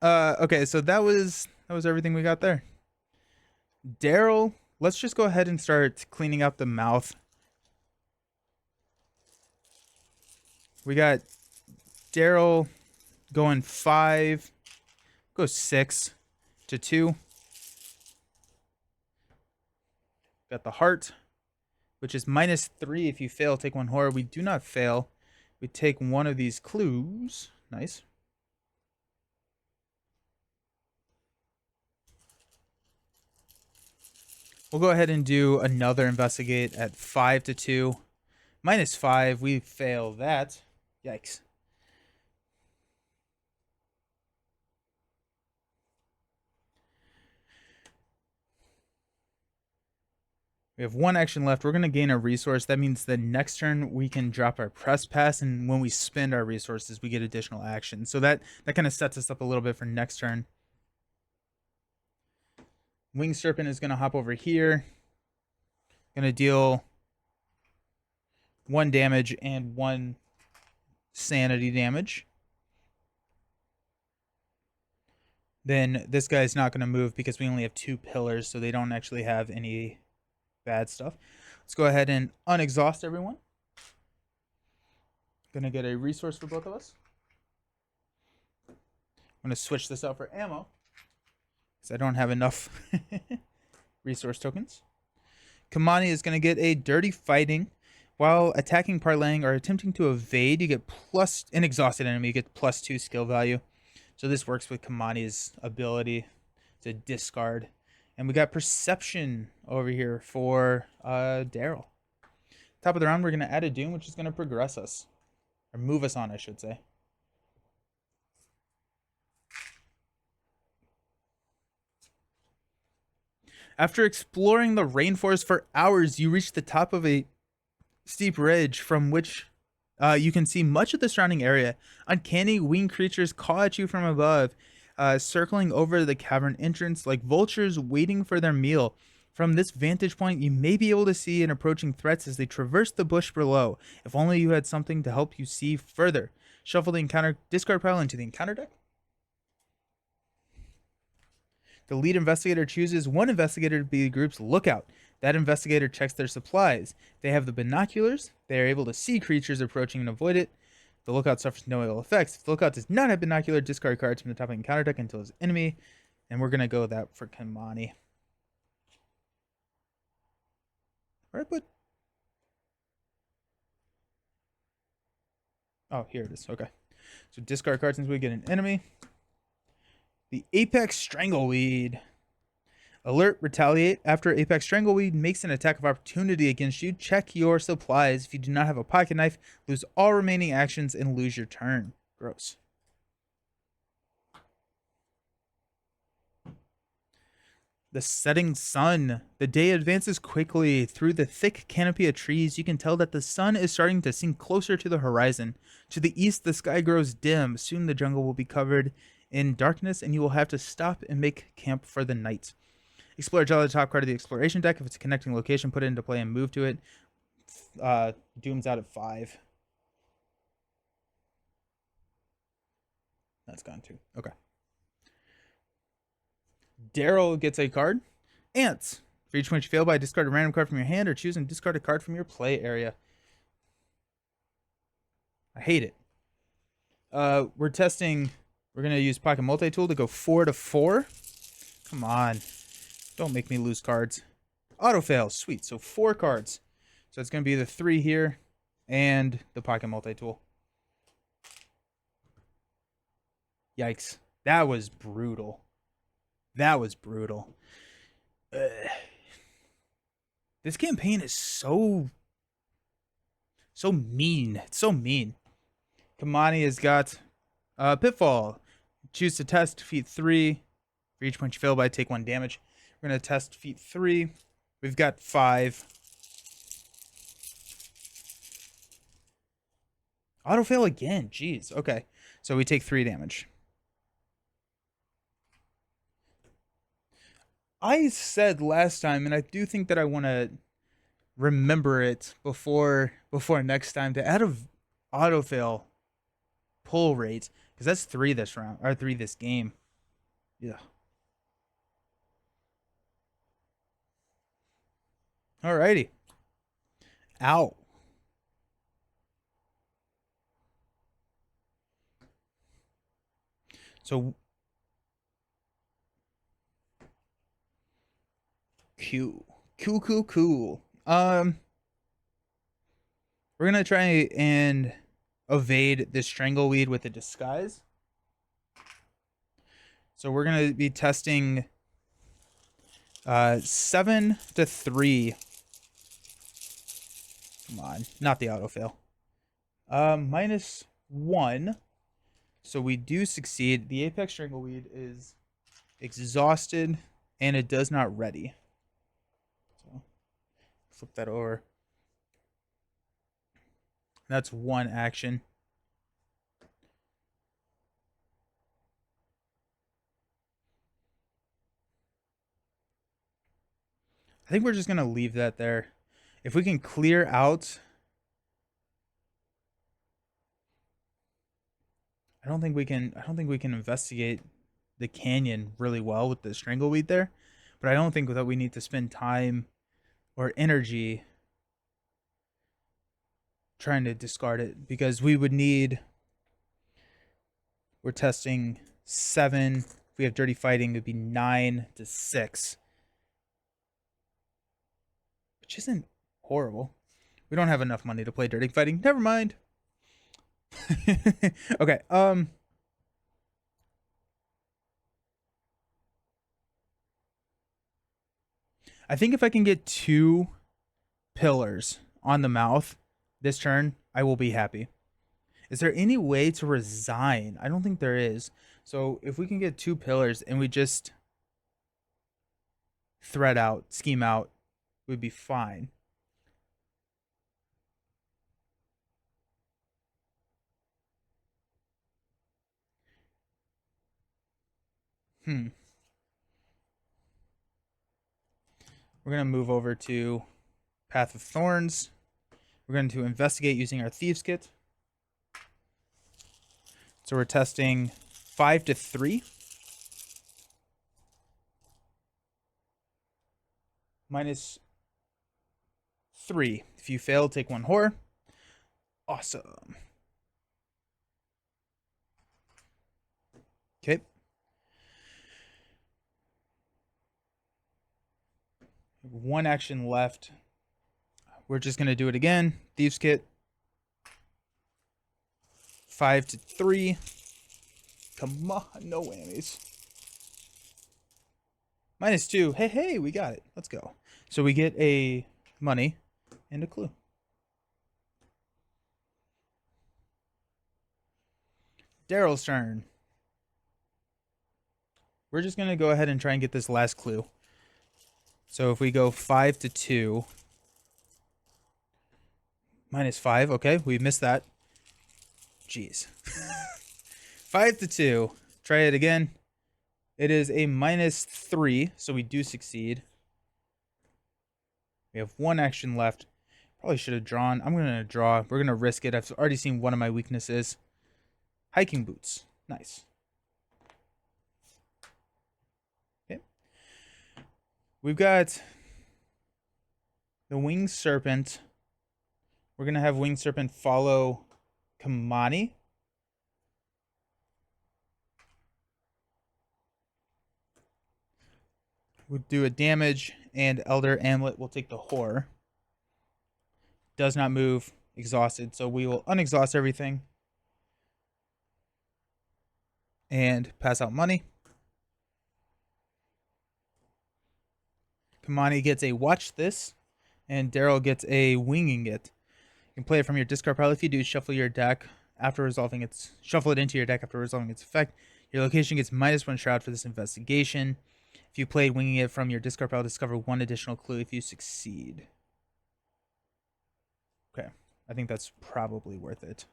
Okay, so that was everything we got there. Daryl, let's just go ahead and start cleaning up the mouth. We got Daryl going 5, go 6 to 2. Got the heart, which is -3 if you fail. Take 1 horror. We do not fail. We take 1 of these clues. Nice. We'll go ahead and do another investigate at 5 to 2. -5. We fail that. Yikes. We have 1 action left. We're going to gain a resource. That means the next turn we can drop our press pass, and when we spend our resources, we get additional action. So that kind of sets us up a little bit for next turn. Wing Serpent is going to hop over here. Going to deal 1 damage and 1 sanity damage. Then this guy's not going to move because we only have 2 pillars, so they don't actually have any bad stuff. Let's go ahead and unexhaust everyone. Gonna get a resource for both of us. I'm gonna switch this out for ammo because I don't have enough resource tokens. Kamani is gonna get a dirty fighting. While attacking, parlaying, or attempting to evade, you get plus an exhausted enemy. You get +2 skill value. So this works with Kamani's ability to discard. And we got Perception over here for Daryl. Top of the round, we're going to add a Doom, which is going to progress us. Or move us on, I should say. After exploring the rainforest for hours, you reach the top of a steep ridge from which you can see much of the surrounding area. Uncanny winged creatures caw at you from above, circling over the cavern entrance like vultures waiting for their meal. From this vantage point, you may be able to see an approaching threats as they traverse the bush below. If only you had something to help you see further. Shuffle the encounter discard pile into the encounter deck. The lead investigator chooses 1 investigator to be the group's lookout. That investigator checks their supplies. If they have the binoculars, they are able to see creatures approaching and avoid it. The lookout suffers no ill effects. If the lookout does not have binocular, discard cards from the top of the encounter deck until his enemy. And we're going to go with that for Kamani. Where I put? Oh, here it is. Okay. So discard cards until we get an enemy. The Apex Strangleweed. Alert, retaliate. After Apex Strangleweed makes an attack of opportunity against you, check your supplies. If you do not have a pocket knife, lose all remaining actions and lose your turn. Gross. The setting sun. The day advances quickly. Through the thick canopy of trees, you can tell that the sun is starting to sink closer to the horizon. To the east, the sky grows dim. Soon the jungle will be covered in darkness, and you will have to stop and make camp for the night. Explore draw the top card of the exploration deck. If it's a connecting location, put it into play and move to it. Doom's out at 5. That's gone too. Okay. Daryl gets a card. Ants. For each one you fail by, discard a random card from your hand or choose and discard a card from your play area. I hate it. We're testing. We're going to use Pocket Multi-Tool to go 4 to 4. Come on. Don't make me lose cards. Auto fail. Sweet. So 4 cards. So it's going to be the 3 here and the Pocket Multi-Tool. Yikes. That was brutal. That was brutal. This campaign is so mean. It's so mean. Kamani has got Pitfall. Choose to test, defeat 3. For each point you fail by, take 1 damage. We're going to test defeat 3. We've got 5. Auto fail again. Jeez. Okay. So we take 3 damage. I said last time, and I do think that I want to remember it before next time, to add a auto fail pull rate, because that's 3 this round, or 3 this game. Yeah. Alrighty. Ow. So cool. We're gonna try and evade this Strangleweed with a disguise. So we're gonna be testing 7 to 3. Come on, not the autofill. -1. So we do succeed. The Apex Strangleweed is exhausted and it does not ready. So flip that over. That's one action. I think we're just going to leave that there. If we can clear out, I don't think we can investigate the canyon really well with the Strangleweed there, but I don't think that we need to spend time or energy trying to discard it, because we would need, we're testing 7. If we have dirty fighting, it would be 9 to 6, which isn't horrible. We don't have enough money to play dirty fighting. Never mind. Okay. I think if I can get 2 pillars on the mouth this turn, I will be happy. Is there any way to resign? I don't think there is. So if we can get 2 pillars and we just thread out, scheme out, we'd be fine. We're going to move over to Path of Thorns. We're going to investigate using our Thieves Kit. So we're testing 5 to 3. -3. If you fail, take 1 horror. Awesome. Okay. One action left. We're just going to do it again. Thieves Kit. 5 to 3. Come on, no whammies. -2. Hey, we got it. Let's go. So we get a money and a clue. Daryl's turn. We're just going to go ahead and try and get this last clue. So if we go 5 to 2. -5. Okay, we missed that. Jeez. 5 to 2. Try it again. It is a -3, so we do succeed. We have 1 action left. Probably should have drawn. I'm going to draw. We're going to risk it. I've already seen one of my weaknesses. Hiking boots. Nice. Okay. We've got the Winged Serpent. We're going to have Winged Serpent follow Kamani. We'll do a damage, and Elder Amulet will take the horror. Does not move. Exhausted. So we will unexhaust everything. And pass out money. Kamani gets a watch this. And Daryl gets a winging it. You can play it from your discard pile. If you do, shuffle your deck after resolving its... Shuffle it into your deck after resolving its effect. Your location gets -1 shroud for this investigation. If you played winging it from your discard pile, discover 1 additional clue if you succeed. Okay. I think that's probably worth it.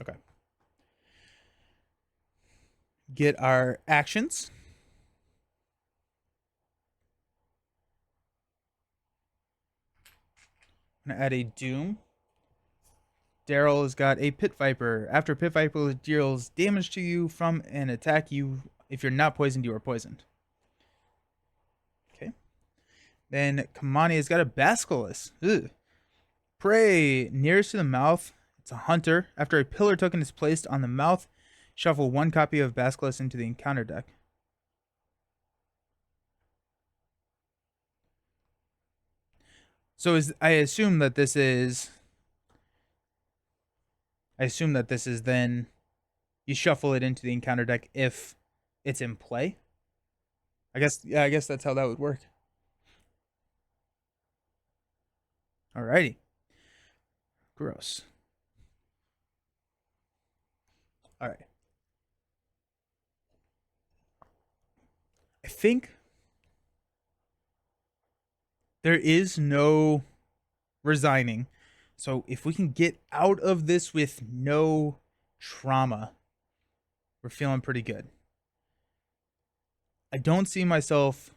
Okay. Get our actions. I'm going to add a Doom. Daryl has got a Pit Viper. After Pit Viper deals damage to you from an attack, if you're not poisoned, you are poisoned. Okay. Then Kamani has got a Basilisk. Ugh. Prey. Nearest to the mouth. It's a hunter. After a pillar token is placed on the mouth, shuffle 1 copy of Basilisk into the encounter deck. So I assume that this is then you shuffle it into the encounter deck if it's in play. I guess that's how that would work. Alrighty. Gross. Alright. I think there is no resigning. So if we can get out of this with no trauma, we're feeling pretty good. I don't see myself.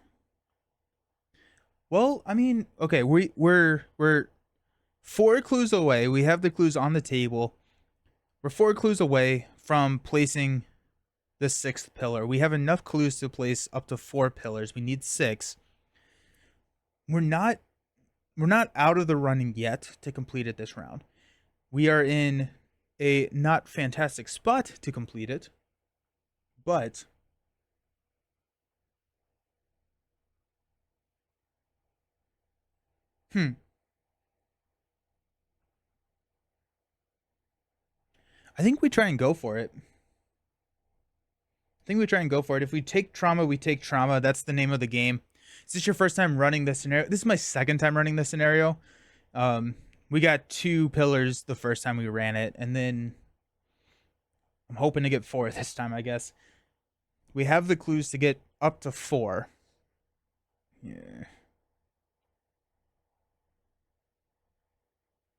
Well, I mean, okay, we're 4 clues away. We have the clues on the table. We're 4 clues away from placing the 6th pillar. We have enough clues to place up to 4 pillars. We need 6. We're not out of the running yet to complete it this round. We are in a not fantastic spot to complete it, but I think we try and go for it. If we take trauma, we take trauma. That's the name of the game. Is this your first time running this scenario? This is my second time running this scenario. We got 2 pillars the first time we ran it, and then I'm hoping to get 4 this time, I guess. We have the clues to get up to 4. Yeah.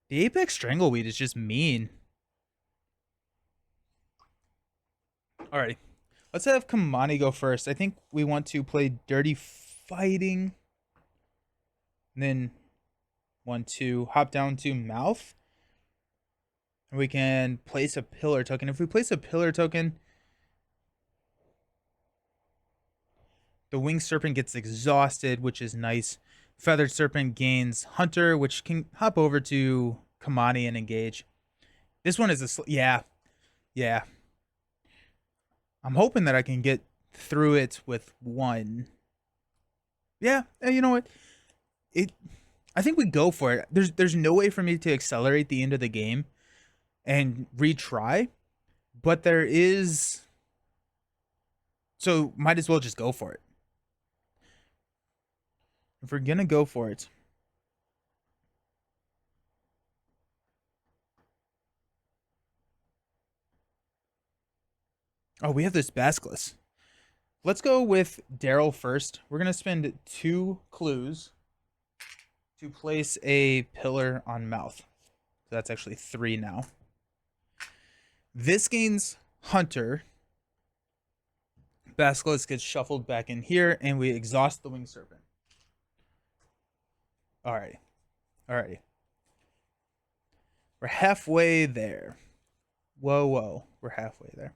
The Apex Strangleweed is just mean. Alrighty. Let's have Kamani go first. I think we want to play Dirty Fighting. And then want to hop down to Mouth. And we can place a pillar token. If we place a pillar token, the Winged Serpent gets exhausted, which is nice. Feathered Serpent gains Hunter, which can hop over to Kamani and engage. This one is a... Yeah. Yeah. I'm hoping that I can get through it with 1. Yeah, you know what? I think we go for it. There's no way for me to accelerate the end of the game and retry, but there is. So might as well just go for it. If we're gonna go for it. Oh, we have this Basilisk. Let's go with Daryl first. We're gonna spend 2 clues to place a pillar on Mouth. So that's actually 3 now. This gains Hunter. Basilisk gets shuffled back in here, and we exhaust the Winged Serpent. Alrighty. We're halfway there. Whoa. We're halfway there.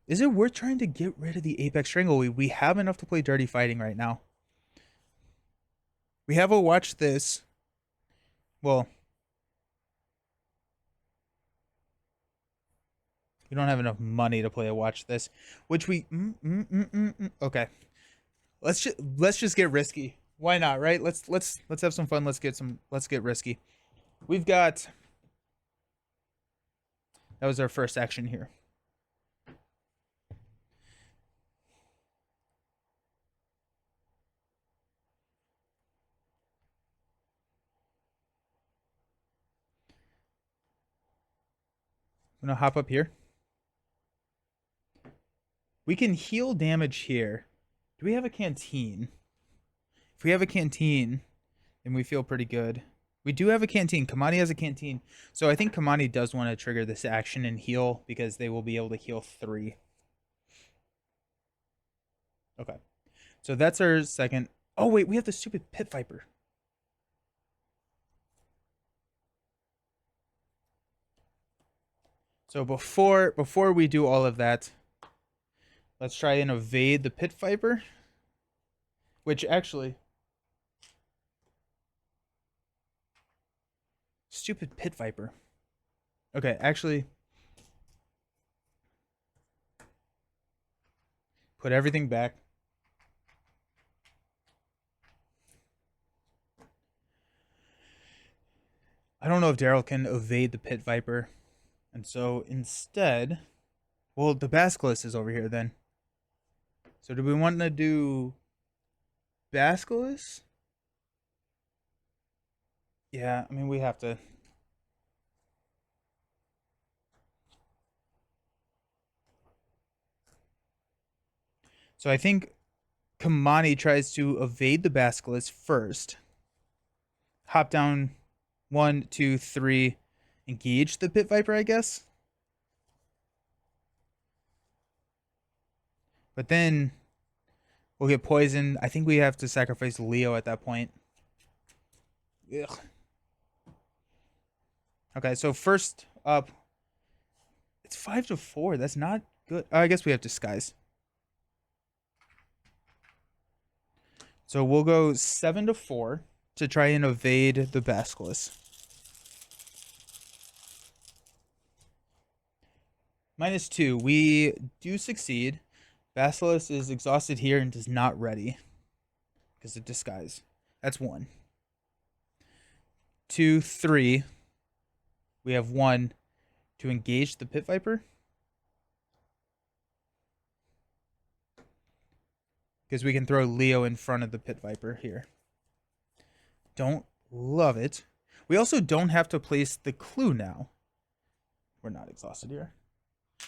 Is it worth trying to get rid of the Apex Strangleweed? We have enough to play Dirty Fighting right now. We have a Watch This. Well, we don't have enough money to play a Watch This, which we okay. Let's just get risky. Why not, right? Let's have some fun. Let's get risky. We've got. That was our first action here. I'm gonna hop up here. We can heal damage here. Do we have a canteen? If we have a canteen, then we feel pretty good. We do have a canteen. Kamani has a canteen. So I think Kamani does want to trigger this action and heal because they will be able to heal 3. Okay. So that's our second. Oh, wait. We have the stupid Pit Viper. So before we do all of that, let's try and evade the Pit Viper. Which actually... Stupid Pit Viper. Okay, actually... Put everything back. I don't know if Daryl can evade the Pit Viper. And so instead... Well, the Basilisk is over here then. So do we want to do Basilisk? Yeah, I mean, we have to. So I think Kamani tries to evade the Basilisk first. Hop down 1, 2, 3. Engage the Pit Viper, I guess. But then we'll get poisoned. I think we have to sacrifice Leo at that point. Ugh. Okay, so first up, it's 5 to 4. That's not good. I guess we have Disguise. So we'll go 7 to 4 to try and evade the Basilisk. -2. We do succeed. Basilisk is exhausted here and is not ready because of Disguise. That's 1. 2, 3. We have 1 to engage the Pit Viper. Because we can throw Leo in front of the Pit Viper here. Don't love it. We also don't have to place the clue now. We're not exhausted here.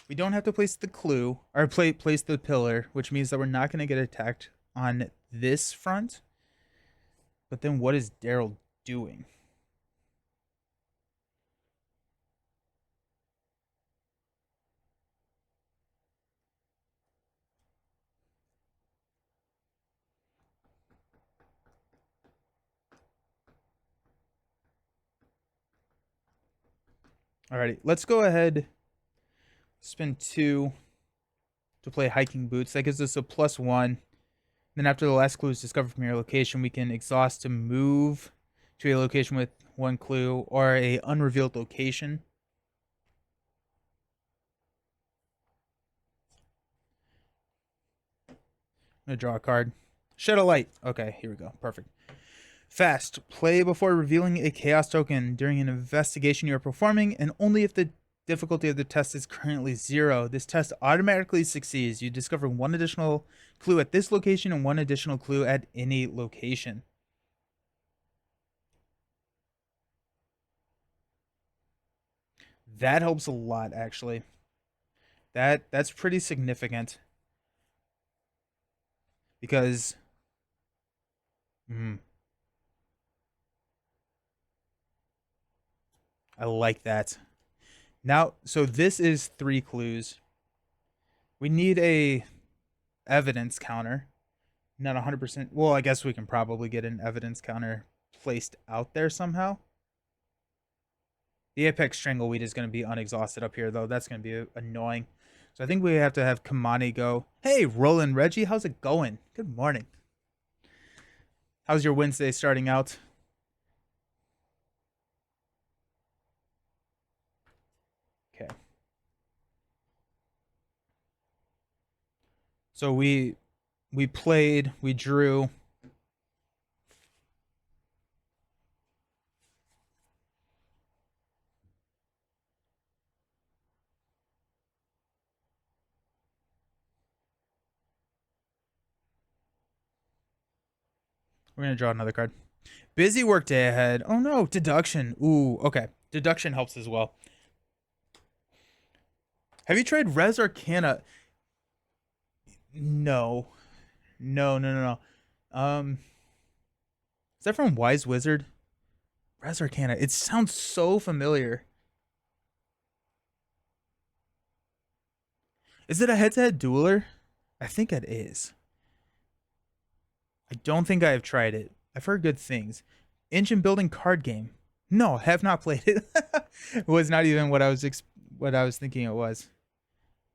We don't have to place the clue, or place the pillar, which means that we're not going to get attacked on this front. But then what is Daryl doing? Alrighty, let's go ahead. Spend 2 to play Hiking Boots. That gives us a +1. Then after the last clue is discovered from your location, we can exhaust to move to a location with 1 clue or a unrevealed location. I'm going to draw a card. Shed a light. Okay, here we go. Perfect. Fast. Play before revealing a chaos token during an investigation you are performing, and only if the difficulty of the test is currently 0. This test automatically succeeds. You discover 1 additional clue at this location and 1 additional clue at any location. That helps a lot, actually. That's pretty significant. Because I like that. Now, so this is 3 clues. We need a evidence counter. Not 100%. Well, I guess we can probably get an evidence counter placed out there somehow. The Apex Strangleweed is going to be unexhausted up here, though. That's going to be annoying. So I think we have to have Kamani go. Hey, Roland Reggie, how's it going? Good morning. How's your Wednesday starting out? Okay. So we played, we drew. We're going to draw another card. Busy work day ahead. Oh no, deduction. Ooh, okay. Deduction helps as well. Have you tried Res Arcana? No. No. Is that from Wise Wizard? Res Arcana. It sounds so familiar. Is it a head-to-head dueler? I think it is. I don't think I have tried it. I've heard good things. Engine building card game. No, have not played it. It was not even what I was thinking it was.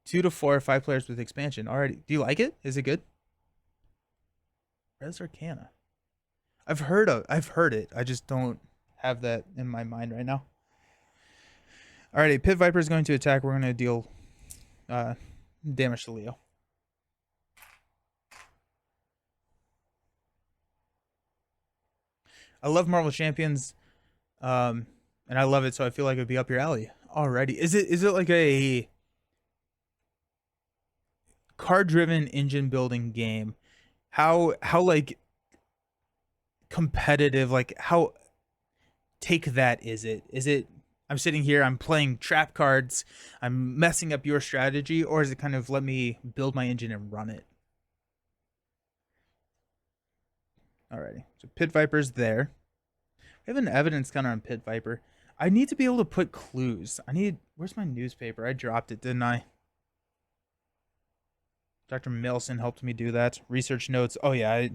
2 to 4, 5 players with expansion. Already. Do you like it? Is it good? Res Arcana. I've heard it. I just don't have that in my mind right now. Alrighty, Pit Viper is going to attack. We're going to deal damage to Leo. I love Marvel Champions, and I love it, so I feel like it'd be up your alley. Alrighty, is it like a card-driven engine building game. How like competitive, like how take that is it? Is it I'm sitting here, I'm playing trap cards, I'm messing up your strategy, or is it kind of let me build my engine and run it? Alrighty. So Pit Viper's there. We have an evidence counter on Pit Viper. I need to be able to put clues. Where's my newspaper? I dropped it, didn't I? Dr. Milson helped me do that. Research notes. Oh yeah, I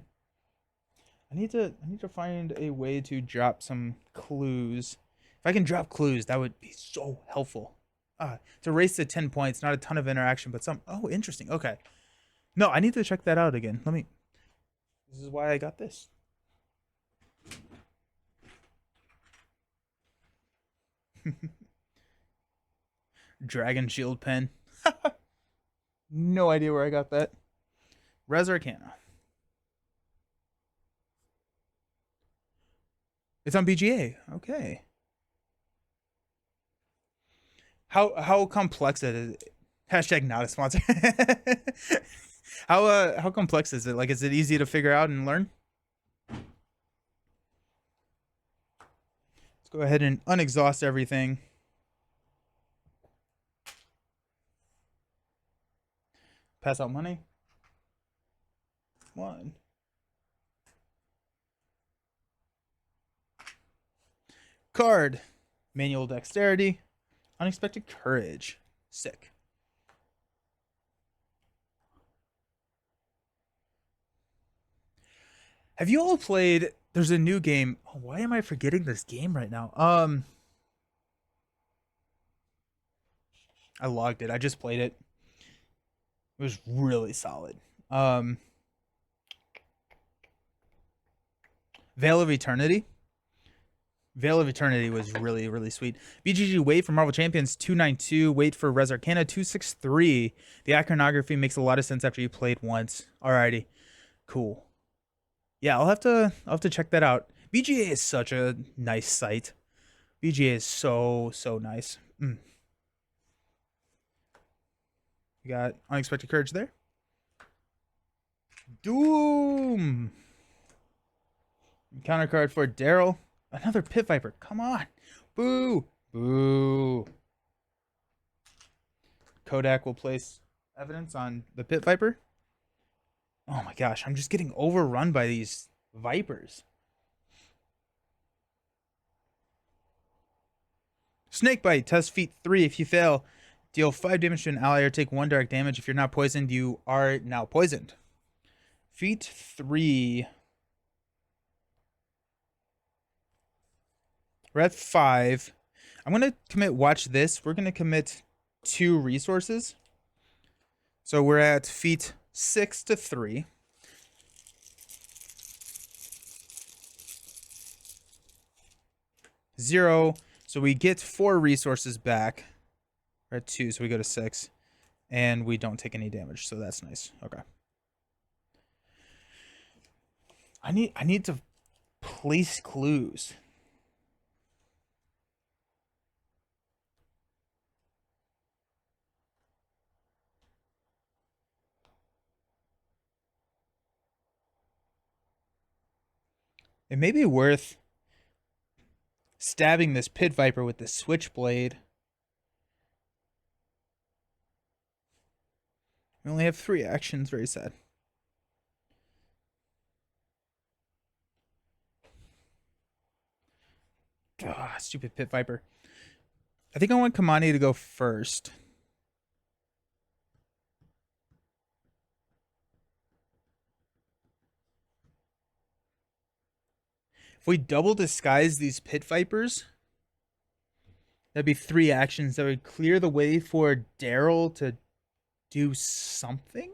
need to find a way to drop some clues. If I can drop clues, that would be so helpful. To race to 10 points, not a ton of interaction, but some. Oh, interesting. Okay. No, I need to check that out again. This is why I got this. Dragon Shield pen. No idea where I got that. Res Arcana. It's on BGA. Okay. How complex it is? Hashtag not a sponsor. How complex is it? Like, is it easy to figure out and learn? Let's go ahead and unexhaust everything. Pass out money. 1. Card. Manual dexterity. Unexpected courage. Sick. Have you all played? There's a new game. Oh, why am I forgetting this game right now? I logged it. I just played it. It was really solid. Veil of Eternity. Veil of Eternity was really, really sweet. BGG Wait for Marvel Champions 292. Wait for Res Arcana 263. The iconography makes a lot of sense after you played once. Alrighty. Cool. Yeah, I'll have to check that out. BGA is such a nice site. BGA is so nice. You got Unexpected Courage there. Doom. Counter card for Daryl. Another Pit Viper. Come on. Boo. Boo. Kodak will place evidence on the Pit Viper. Oh my gosh, I'm just getting overrun by these Vipers. Snakebite. Test feat 3. If you fail, deal 5 damage to an ally or take 1 direct damage. If you're not poisoned, you are now poisoned. Feat 3. We're at 5. I'm going to commit watch this. We're going to commit 2 resources. So we're at feat 6 to 3. Zero. So we get 4 resources back. We're at 2, so we go to 6. And we don't take any damage, so that's nice. Okay. I need to place clues. It may be worth stabbing this Pit Viper with the switchblade. We only have 3 actions. Very sad. Stupid Pit Viper. I think I want Kamani to go first. If we double disguise these Pit Vipers, that'd be 3 actions that would clear the way for Daryl to do something.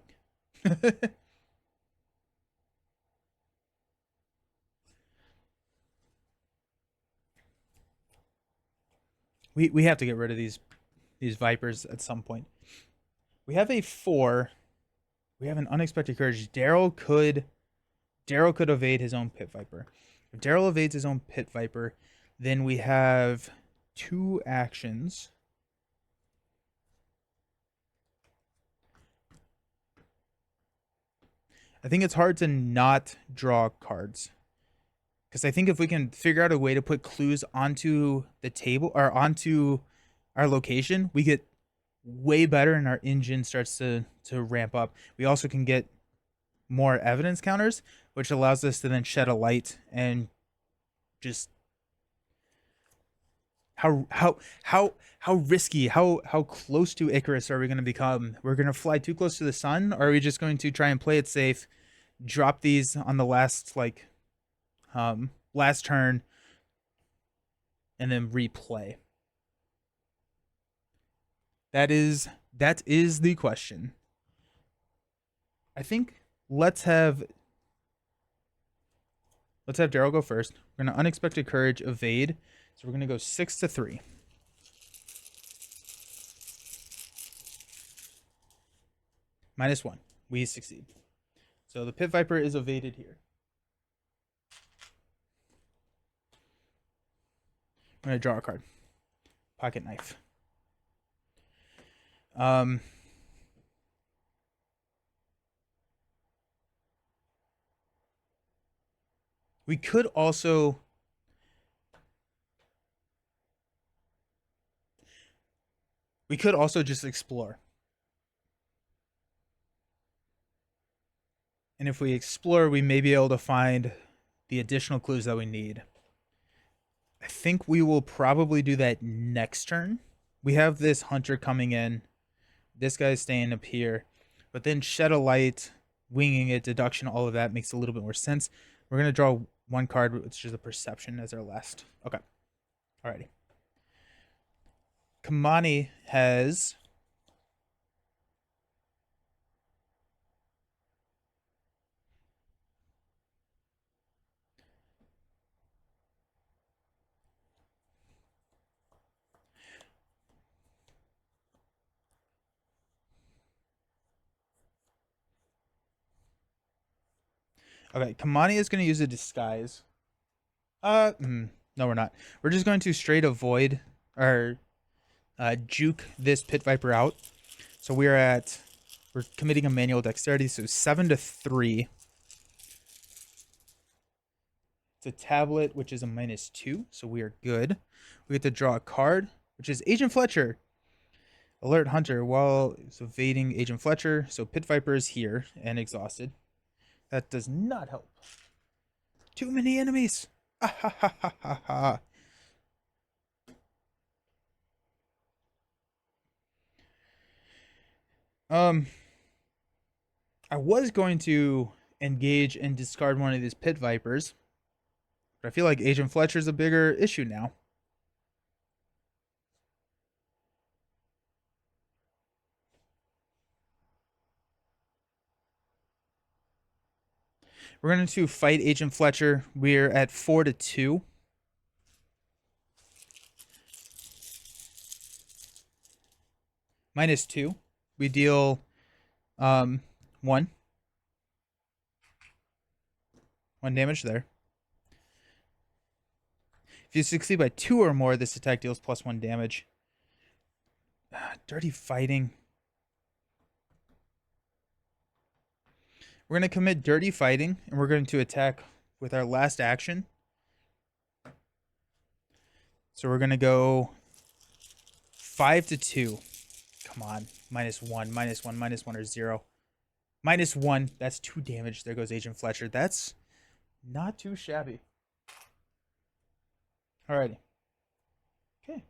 we have to get rid of these Vipers at some point. We have a 4. We have an Unexpected Courage. Daryl could evade his own Pit Viper. If Daryl evades his own Pit Viper, then we have 2 actions. I think it's hard to not draw cards. Because I think if we can figure out a way to put clues onto the table or onto our location, we get way better and our engine starts to ramp up. We also can get more evidence counters, which allows us to then shed a light and just how risky, how close to Icarus are we going to become? We're going to fly too close to the sun, or are we just going to try and play it safe, drop these on the last last turn, and then replay? That is the question. I think let's have Daryl go first. We're gonna unexpected courage evade, so we're gonna go 6-3. -1. We succeed. So the Pit Viper is evaded here. I'm gonna draw a card. Pocket knife. We could also just explore. And if we explore, we may be able to find the additional clues that we need. I think we will probably do that next turn. We have this hunter coming in. This guy's staying up here. But then shed a light, winging it, deduction, all of that makes a little bit more sense. We're going to draw one card, which is a perception as our last. Okay. Alrighty. Kamani has... Okay, Kamani is going to use a disguise. No, we're not. We're just going to straight avoid or juke this Pit Viper out. So we're committing a manual dexterity, so 7-3. It's a tablet, which is a -2, so we are good. We get to draw a card, which is Agent Fletcher. Alert Hunter while it's evading Agent Fletcher. So Pit Viper is here and exhausted. That does not help. Too many enemies. Ah, ha, ha, ha, ha, ha. I was going to engage and discard one of these Pit Vipers, but I feel like Agent Fletcher's a bigger issue now. We're going to fight Agent Fletcher. We're at 4-2. -2. We deal 1 damage there. If you succeed by 2 or more, this attack deals +1 damage. Dirty fighting. We're going to commit dirty fighting, and we're going to attack with our last action. So we're going to go 5-2. Come on. -1, -1, -1, or 0. -1. That's 2 damage. There goes Agent Fletcher. That's not too shabby. Alrighty. Okay.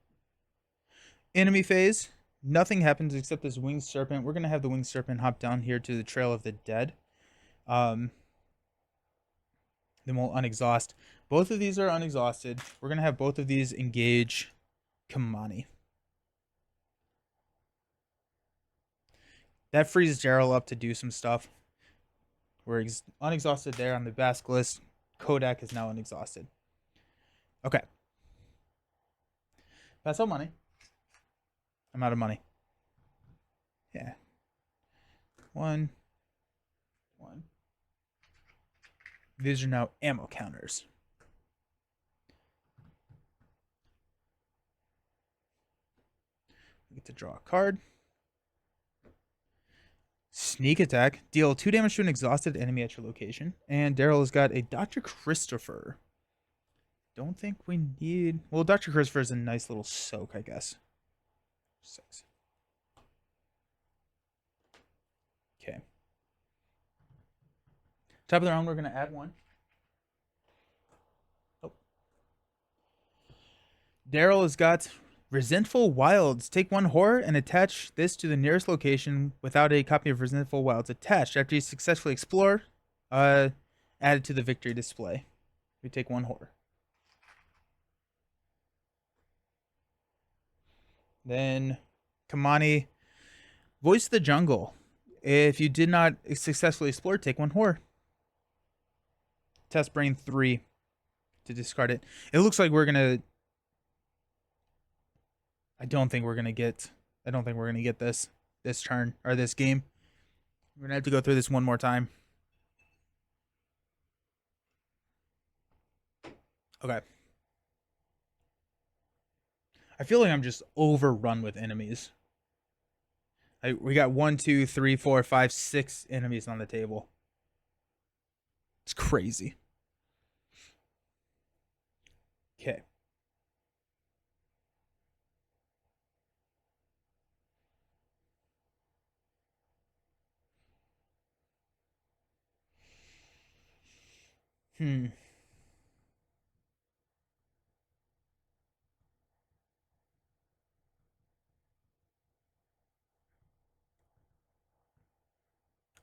Enemy phase. Nothing happens except this winged serpent. We're going to have the winged serpent hop down here to the Trail of the Dead. Then we'll unexhaust. Both of these are unexhausted. We're going to have both of these engage Kamani. That frees Daryl up to do some stuff. We're unexhausted there on the Basilisk. Kodak is now unexhausted. Okay. Pass out money. I'm out of money. Yeah. 1. These are now ammo counters. We get to draw a card. Sneak attack. Deal 2 damage to an exhausted enemy at your location. And Daryl has got a Dr. Christopher. Don't think we need... Well, Dr. Christopher is a nice little soak, I guess. 6. Okay. Top of the round, we're going to add 1. Oh. Daryl has got Resentful Wilds. Take 1 horror and attach this to the nearest location without a copy of Resentful Wilds attached. After you successfully explore, add it to the victory display. We take 1 horror. Then Kamani, Voice of the Jungle. If you did not successfully explore, take 1 horror. Test Brain 3 to discard it. It looks like we're gonna... I don't think we're gonna get this turn or this game. We're gonna have to go through this one more time. Okay. I feel like I'm just overrun with enemies. We got 1, 2, 3, 4, 5, 6 enemies on the table. It's crazy. Okay.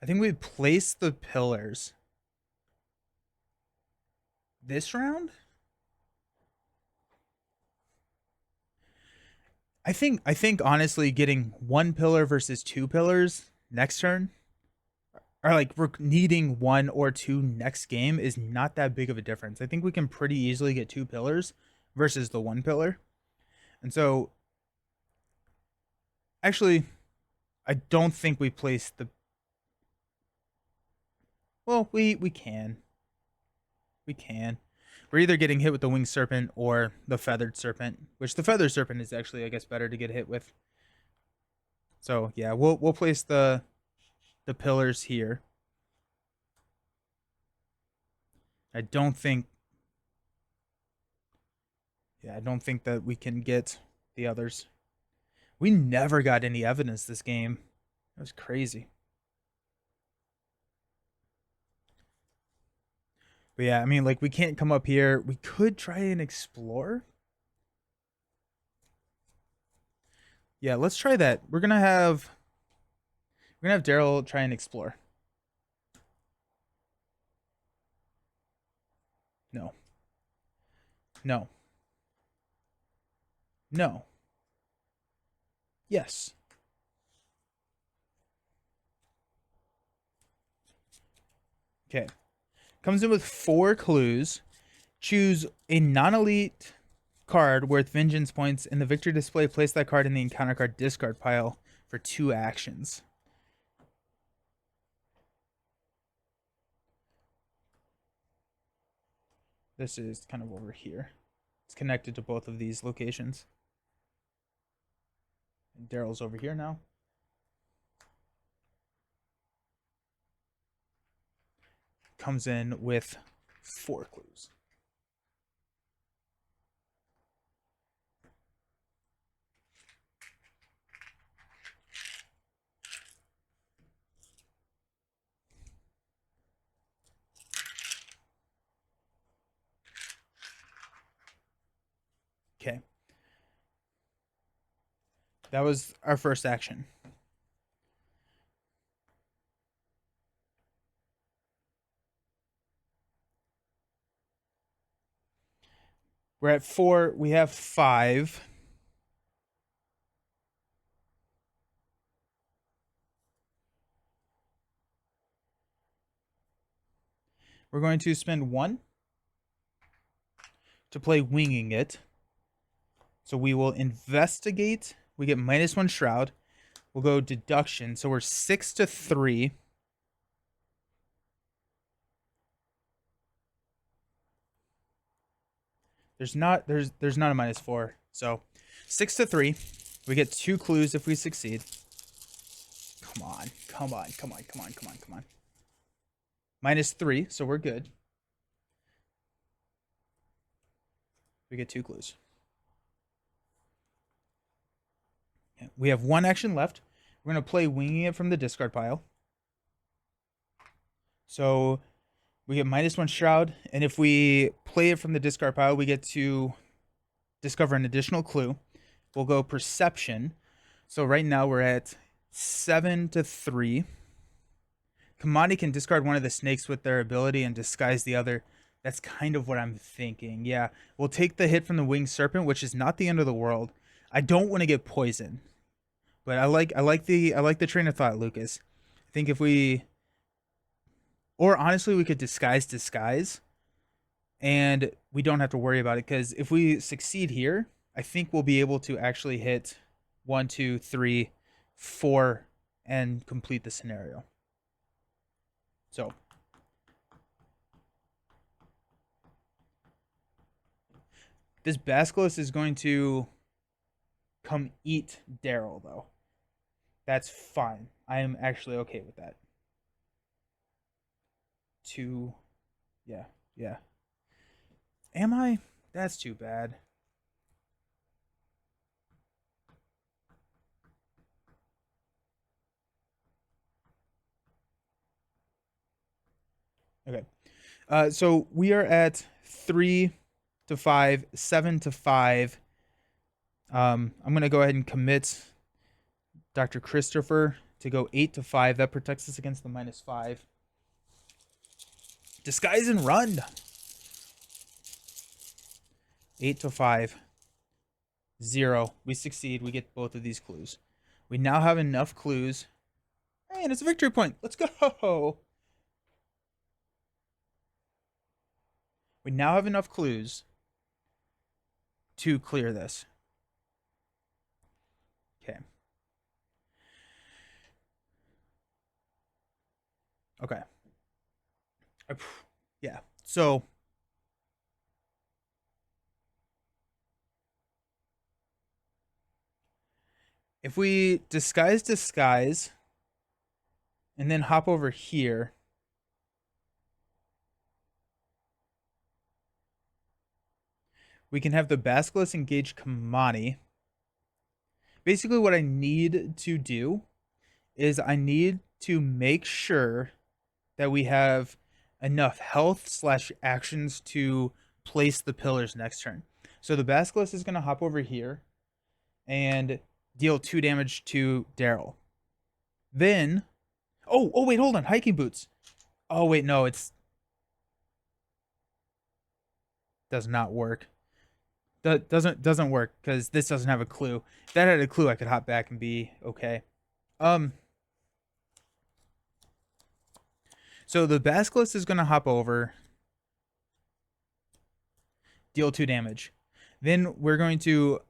I think we place the pillars this round. I think honestly getting 1 pillar versus 2 pillars next turn, or like we're needing 1 or 2 next game, is not that big of a difference. I think we can pretty easily get 2 pillars versus the 1 pillar. And so actually I don't think we place the... Well, we can. We can. We're either getting hit with the winged serpent or the feathered serpent, which the feathered serpent is actually, I guess, better to get hit with. So yeah, we'll place the pillars here. I don't think that we can get the others. We never got any evidence this game. That was crazy. But yeah, I mean, like, we can't come up here. We could try and explore. Yeah, let's try that. We're gonna have Daryl try and explore. No. No. No. Yes. Okay. Comes in with 4 clues. Choose a non-elite card worth vengeance points in the victory display. Place that card in the encounter card discard pile for 2 actions. This is kind of over here. It's connected to both of these locations. And Daryl's over here now. Comes in with 4 clues. Okay. That was our first action. We're at 4. We have 5. We're going to spend 1 to play Winging It. So we will investigate. We get -1 shroud. We'll go deduction. So we're 6 to 3. There's not a -4. So 6 to 3. We get 2 clues if we succeed. come on. Come on, come on, come on, come on, come on. -3, so we're good. We get 2 clues. We have 1 action left. We're going to play Winging It from the discard pile. So we get -1 Shroud, and if we play it from the discard pile, we get to discover an additional clue. We'll go Perception. So right now we're at 7-3. Kamani can discard one of the snakes with their ability and disguise the other. That's kind of what I'm thinking. Yeah, we'll take the hit from the Winged Serpent, which is not the end of the world. I don't want to get poisoned, but I like the train of thought, Lucas. I think if we, or honestly, we could disguise, and we don't have to worry about it, because if we succeed here, I think we'll be able to actually hit 1, 2, 3, 4 and complete the scenario. So this Basilisk is going to come eat Daryl, though. That's fine. I am actually okay with that. 2, yeah. Am I? That's too bad. Okay. So we are at 3-5, 7-5. I'm gonna go ahead and commit Dr. Christopher to go 8-5. That protects us against the -5. Disguise and run. 8-5. 0. We succeed. We get both of these clues. We now have enough clues. And it's a victory point. Let's go. We now have enough clues to clear this. Okay. Okay. Yeah. So if we disguise, and then hop over here, we can have the Basilisk engage Kamani. Basically, what I need to do is I need to make sure that we have enough health / actions to place the pillars next turn. So the Basilisk is going to hop over here and deal 2 damage to Daryl. Then, oh wait, hold on, hiking boots. Oh wait, no, it's does not work. That doesn't work because this doesn't have a clue. If that had a clue, I could hop back and be okay. So the Basilisk is going to hop over, deal 2 damage. Then we're going to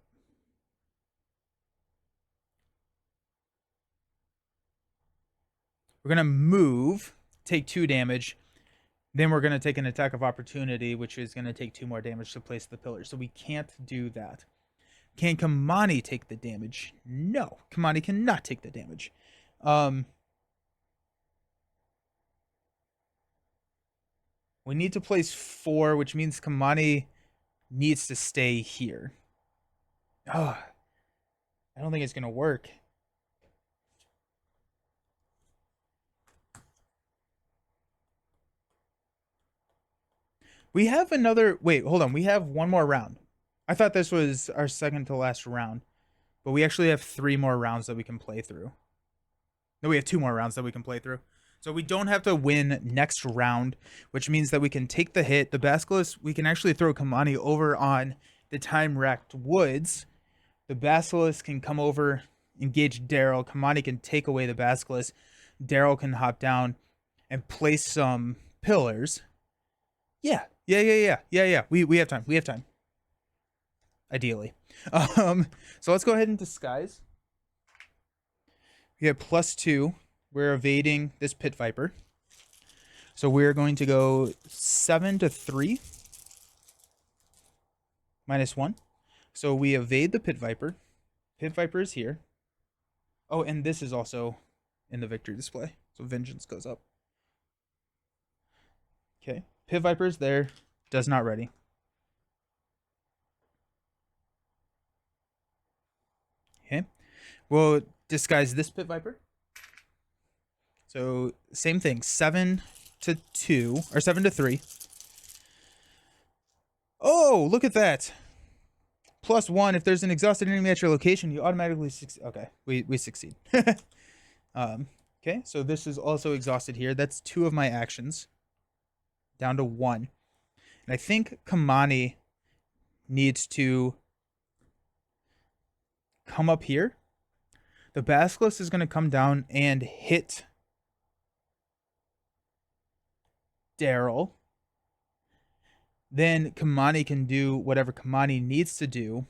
move, take 2 damage. Then we're going to take an attack of opportunity, which is going to take 2 more damage to place the pillar. So we can't do that. Can Kamani take the damage? No, Kamani cannot take the damage. We need to place 4, which means Kamani needs to stay here. Oh, I don't think it's going to work. We have another... Wait, hold on. We have 1 more round. I thought this was our second to last round. But we actually have 3 more rounds that we can play through. No, we have 2 more rounds that we can play through. So we don't have to win next round, which means that we can take the hit. The Basilisk, we can actually throw Kamani over on the time-racked woods. The Basilisk can come over, engage Daryl. Kamani can take away the Basilisk. Daryl can hop down and place some pillars. Yeah. We have time. Ideally. So let's go ahead and disguise. We have +2. We're evading this Pit Viper. So we're going to go 7-3. -1. So we evade the Pit Viper. Pit Viper is here. Oh, and this is also in the victory display. So vengeance goes up. Okay. Pit Viper's there. Does not ready. Okay. We'll disguise this Pit Viper. So same thing. 7 to 2 or 7 to 3. Oh, look at that. +1. If there's an exhausted enemy at your location, you automatically succeed. Okay, we succeed. Okay, so this is also exhausted here. That's 2 of my actions. Down to 1. And I think Kamani needs to come up here. The Basilisk is going to come down and hit Daryl. Then Kamani can do whatever Kamani needs to do.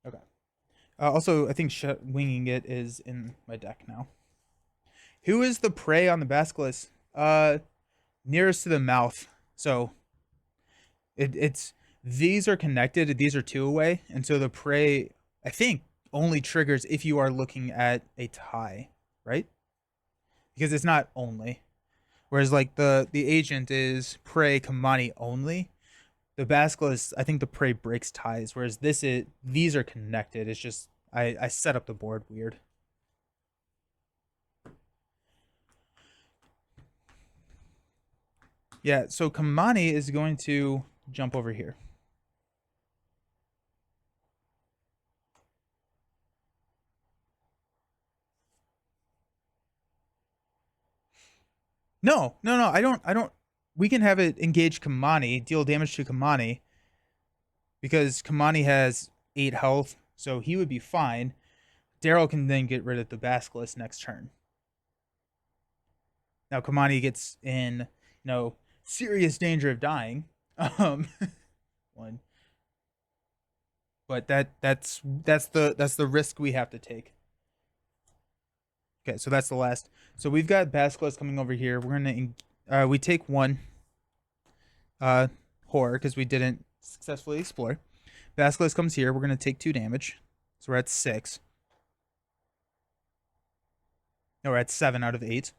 Okay. Also, I think winging it is in my deck now. Who is the prey on the Basilisk? Nearest to the mouth. So it's these are connected. These are 2 away, and so the prey, I think, only triggers if you are looking at a tie, right? Because it's not only. Whereas like the agent is prey Kamani only. The Basilisk, I think the prey breaks ties, whereas these are connected. It's just I set up the board weird. Yeah, so Kamani is going to jump over here. No. I don't. We can have it engage Kamani, deal damage to Kamani, because Kamani has 8 health, so he would be fine. Daryl can then get rid of the Basilisk next turn. Now Kamani gets in, serious danger of dying. One. But that's the risk we have to take. Okay, so that's the last. So we've got Basilisk coming over here. We're gonna we take 1 horror because we didn't successfully explore. Basilisk comes here. We're gonna take 2 damage. So we're at 6. No, we're at 7 out of 8.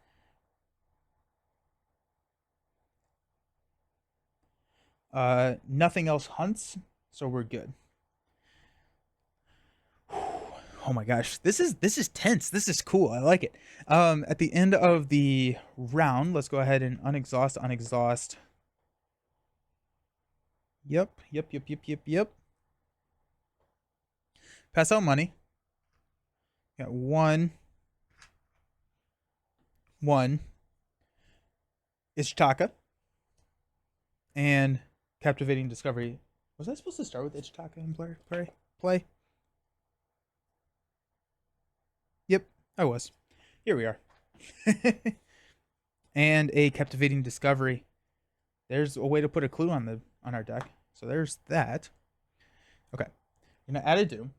Nothing else hunts, so we're good. Oh my gosh, this is tense. This is cool. I like it. At the end of the round, let's go ahead and unexhaust. Yep. Pass out money. Got 1. Ichitaka. And Captivating Discovery. Was I supposed to start with Ichitaka and play? Yep, I was. Here we are. And a Captivating Discovery. There's a way to put a clue on our deck. So there's that. Okay. I'm gonna add a Doom.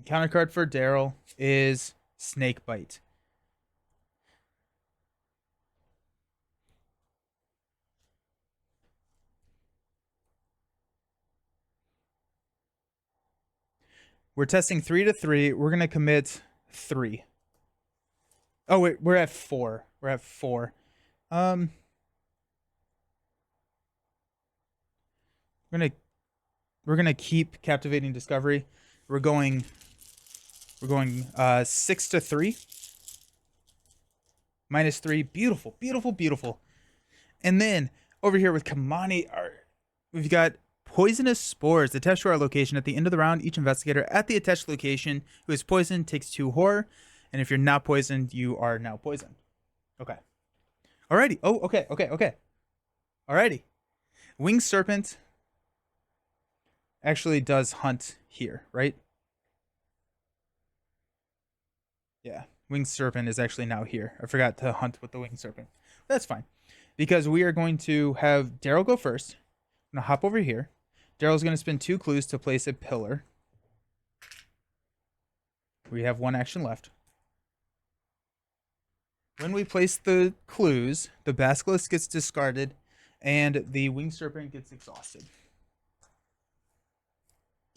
Counter card for Daryl is Snake Bite. We're testing 3 to 3. We're gonna commit 3. Oh wait, we're at 4. We're at 4. We're gonna keep Captivating Discovery. We're going 6 to 3. -3. Beautiful. And then over here with Kamani, we've got Poisonous Spores attached to our location. At the end of the round, each investigator at the attached location who is poisoned takes 2 horror. And if you're not poisoned, you are now poisoned. Okay. Alrighty. Oh, okay. Alrighty. Winged Serpent actually does hunt here, right? Yeah. Winged Serpent is actually now here. I forgot to hunt with the Winged Serpent. That's fine. Because we are going to have Daryl go first. I'm going to hop over here. Daryl's going to spend 2 clues to place a pillar. We have one action left. When we place the clues, the basilisk gets discarded, and the winged serpent gets exhausted.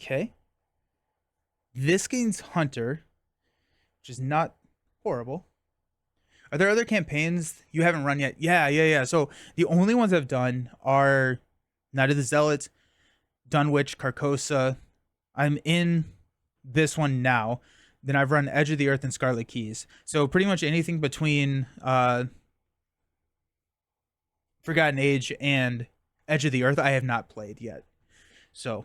Okay. This gains Hunter, which is not horrible. Are there other campaigns you haven't run yet? Yeah. So the only ones I've done are Night of the Zealot, Dunwich, Carcosa. I'm in this one now. Then I've run Edge of the Earth and Scarlet Keys. So pretty much anything between Forgotten Age and Edge of the Earth I have not played yet. So,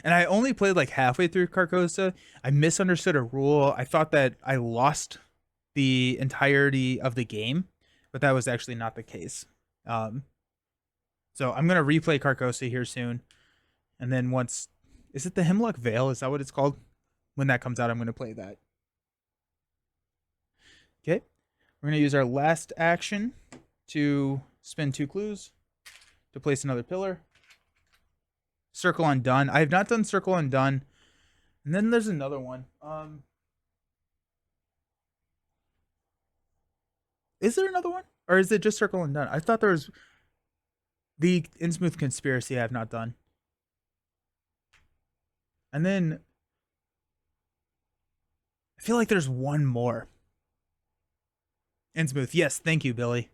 and I only played like halfway through Carcosa. I misunderstood a rule. I thought that I lost the entirety of the game, but that was actually not the case. So I'm going to replay Carcosa here soon. And then once, is it the Hemlock Vale? Is that what it's called? When that comes out, I'm going to play that. Okay. We're going to use our last action to spin 2 clues to place another pillar. Circle Undone. I have not done Circle Undone. And then there's another one. Is there another one? Or is it just Circle Undone? I thought there was the Innsmouth Conspiracy I have not done. And then I feel like there's one more. Innsmouth. Yes, thank you, Billy.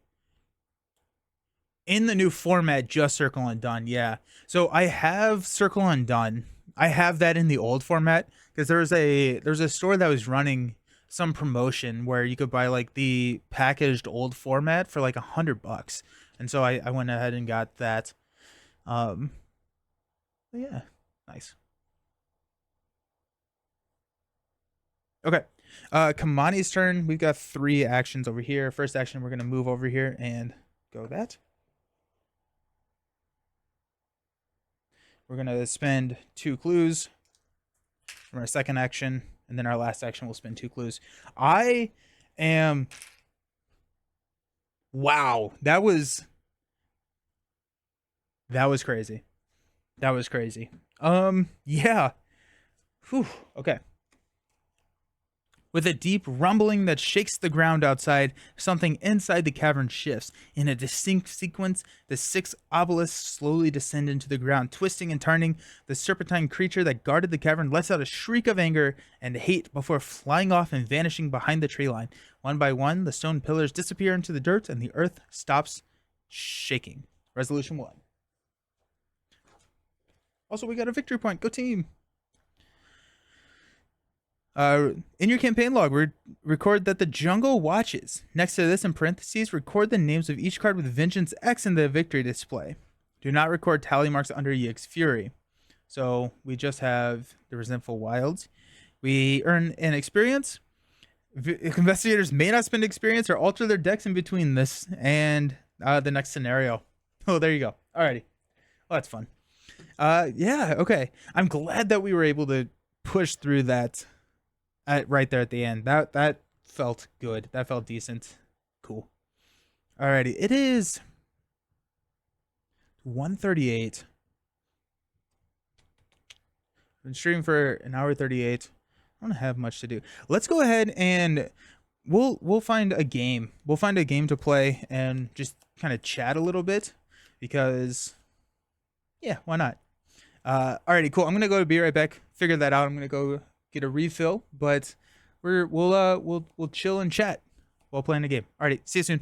In the new format, just Circle Undone. Yeah. So I have Circle Undone. I have that in the old format because there's a store that was running some promotion where you could buy like the packaged old format for like $100, and so I went ahead and got that. Yeah, nice. Okay, Kamani's turn. We've got 3 actions over here. First action, we're gonna move over here and go that. We're gonna spend 2 clues from our second action. And then our last action will spend 2 clues. I am... Wow. That was crazy. That was crazy. Yeah. Whew. Okay. With a deep rumbling that shakes the ground outside, something inside the cavern shifts. In a distinct sequence, the 6 obelisks slowly descend into the ground, twisting and turning. The serpentine creature that guarded the cavern lets out a shriek of anger and hate before flying off and vanishing behind the tree line. One by one, the stone pillars disappear into the dirt and the earth stops shaking. Resolution 1. Also, we got a victory point. Go team! In your campaign log, record that the jungle watches. Next to this, in parentheses, record the names of each card with Vengeance X in the victory display. Do not record tally marks under EX Fury. So we just have the Resentful Wilds. We earn an experience. Investigators may not spend experience or alter their decks in between this and the next scenario. Oh, there you go. Alrighty. Well, that's fun. Yeah, okay. I'm glad that we were able to push through that right there at the end. That felt good. That felt decent. Cool. Alrighty. It is 1:38. I've been streaming for an hour 38. I don't have much to do. Let's go ahead and we'll find a game. We'll find a game to play and just kind of chat a little bit because yeah, why not? Alrighty, cool. I'm gonna go be right back. Figure that out. I'm gonna go get a refill, but we'll chill and chat while playing the game. Alrighty, see you soon.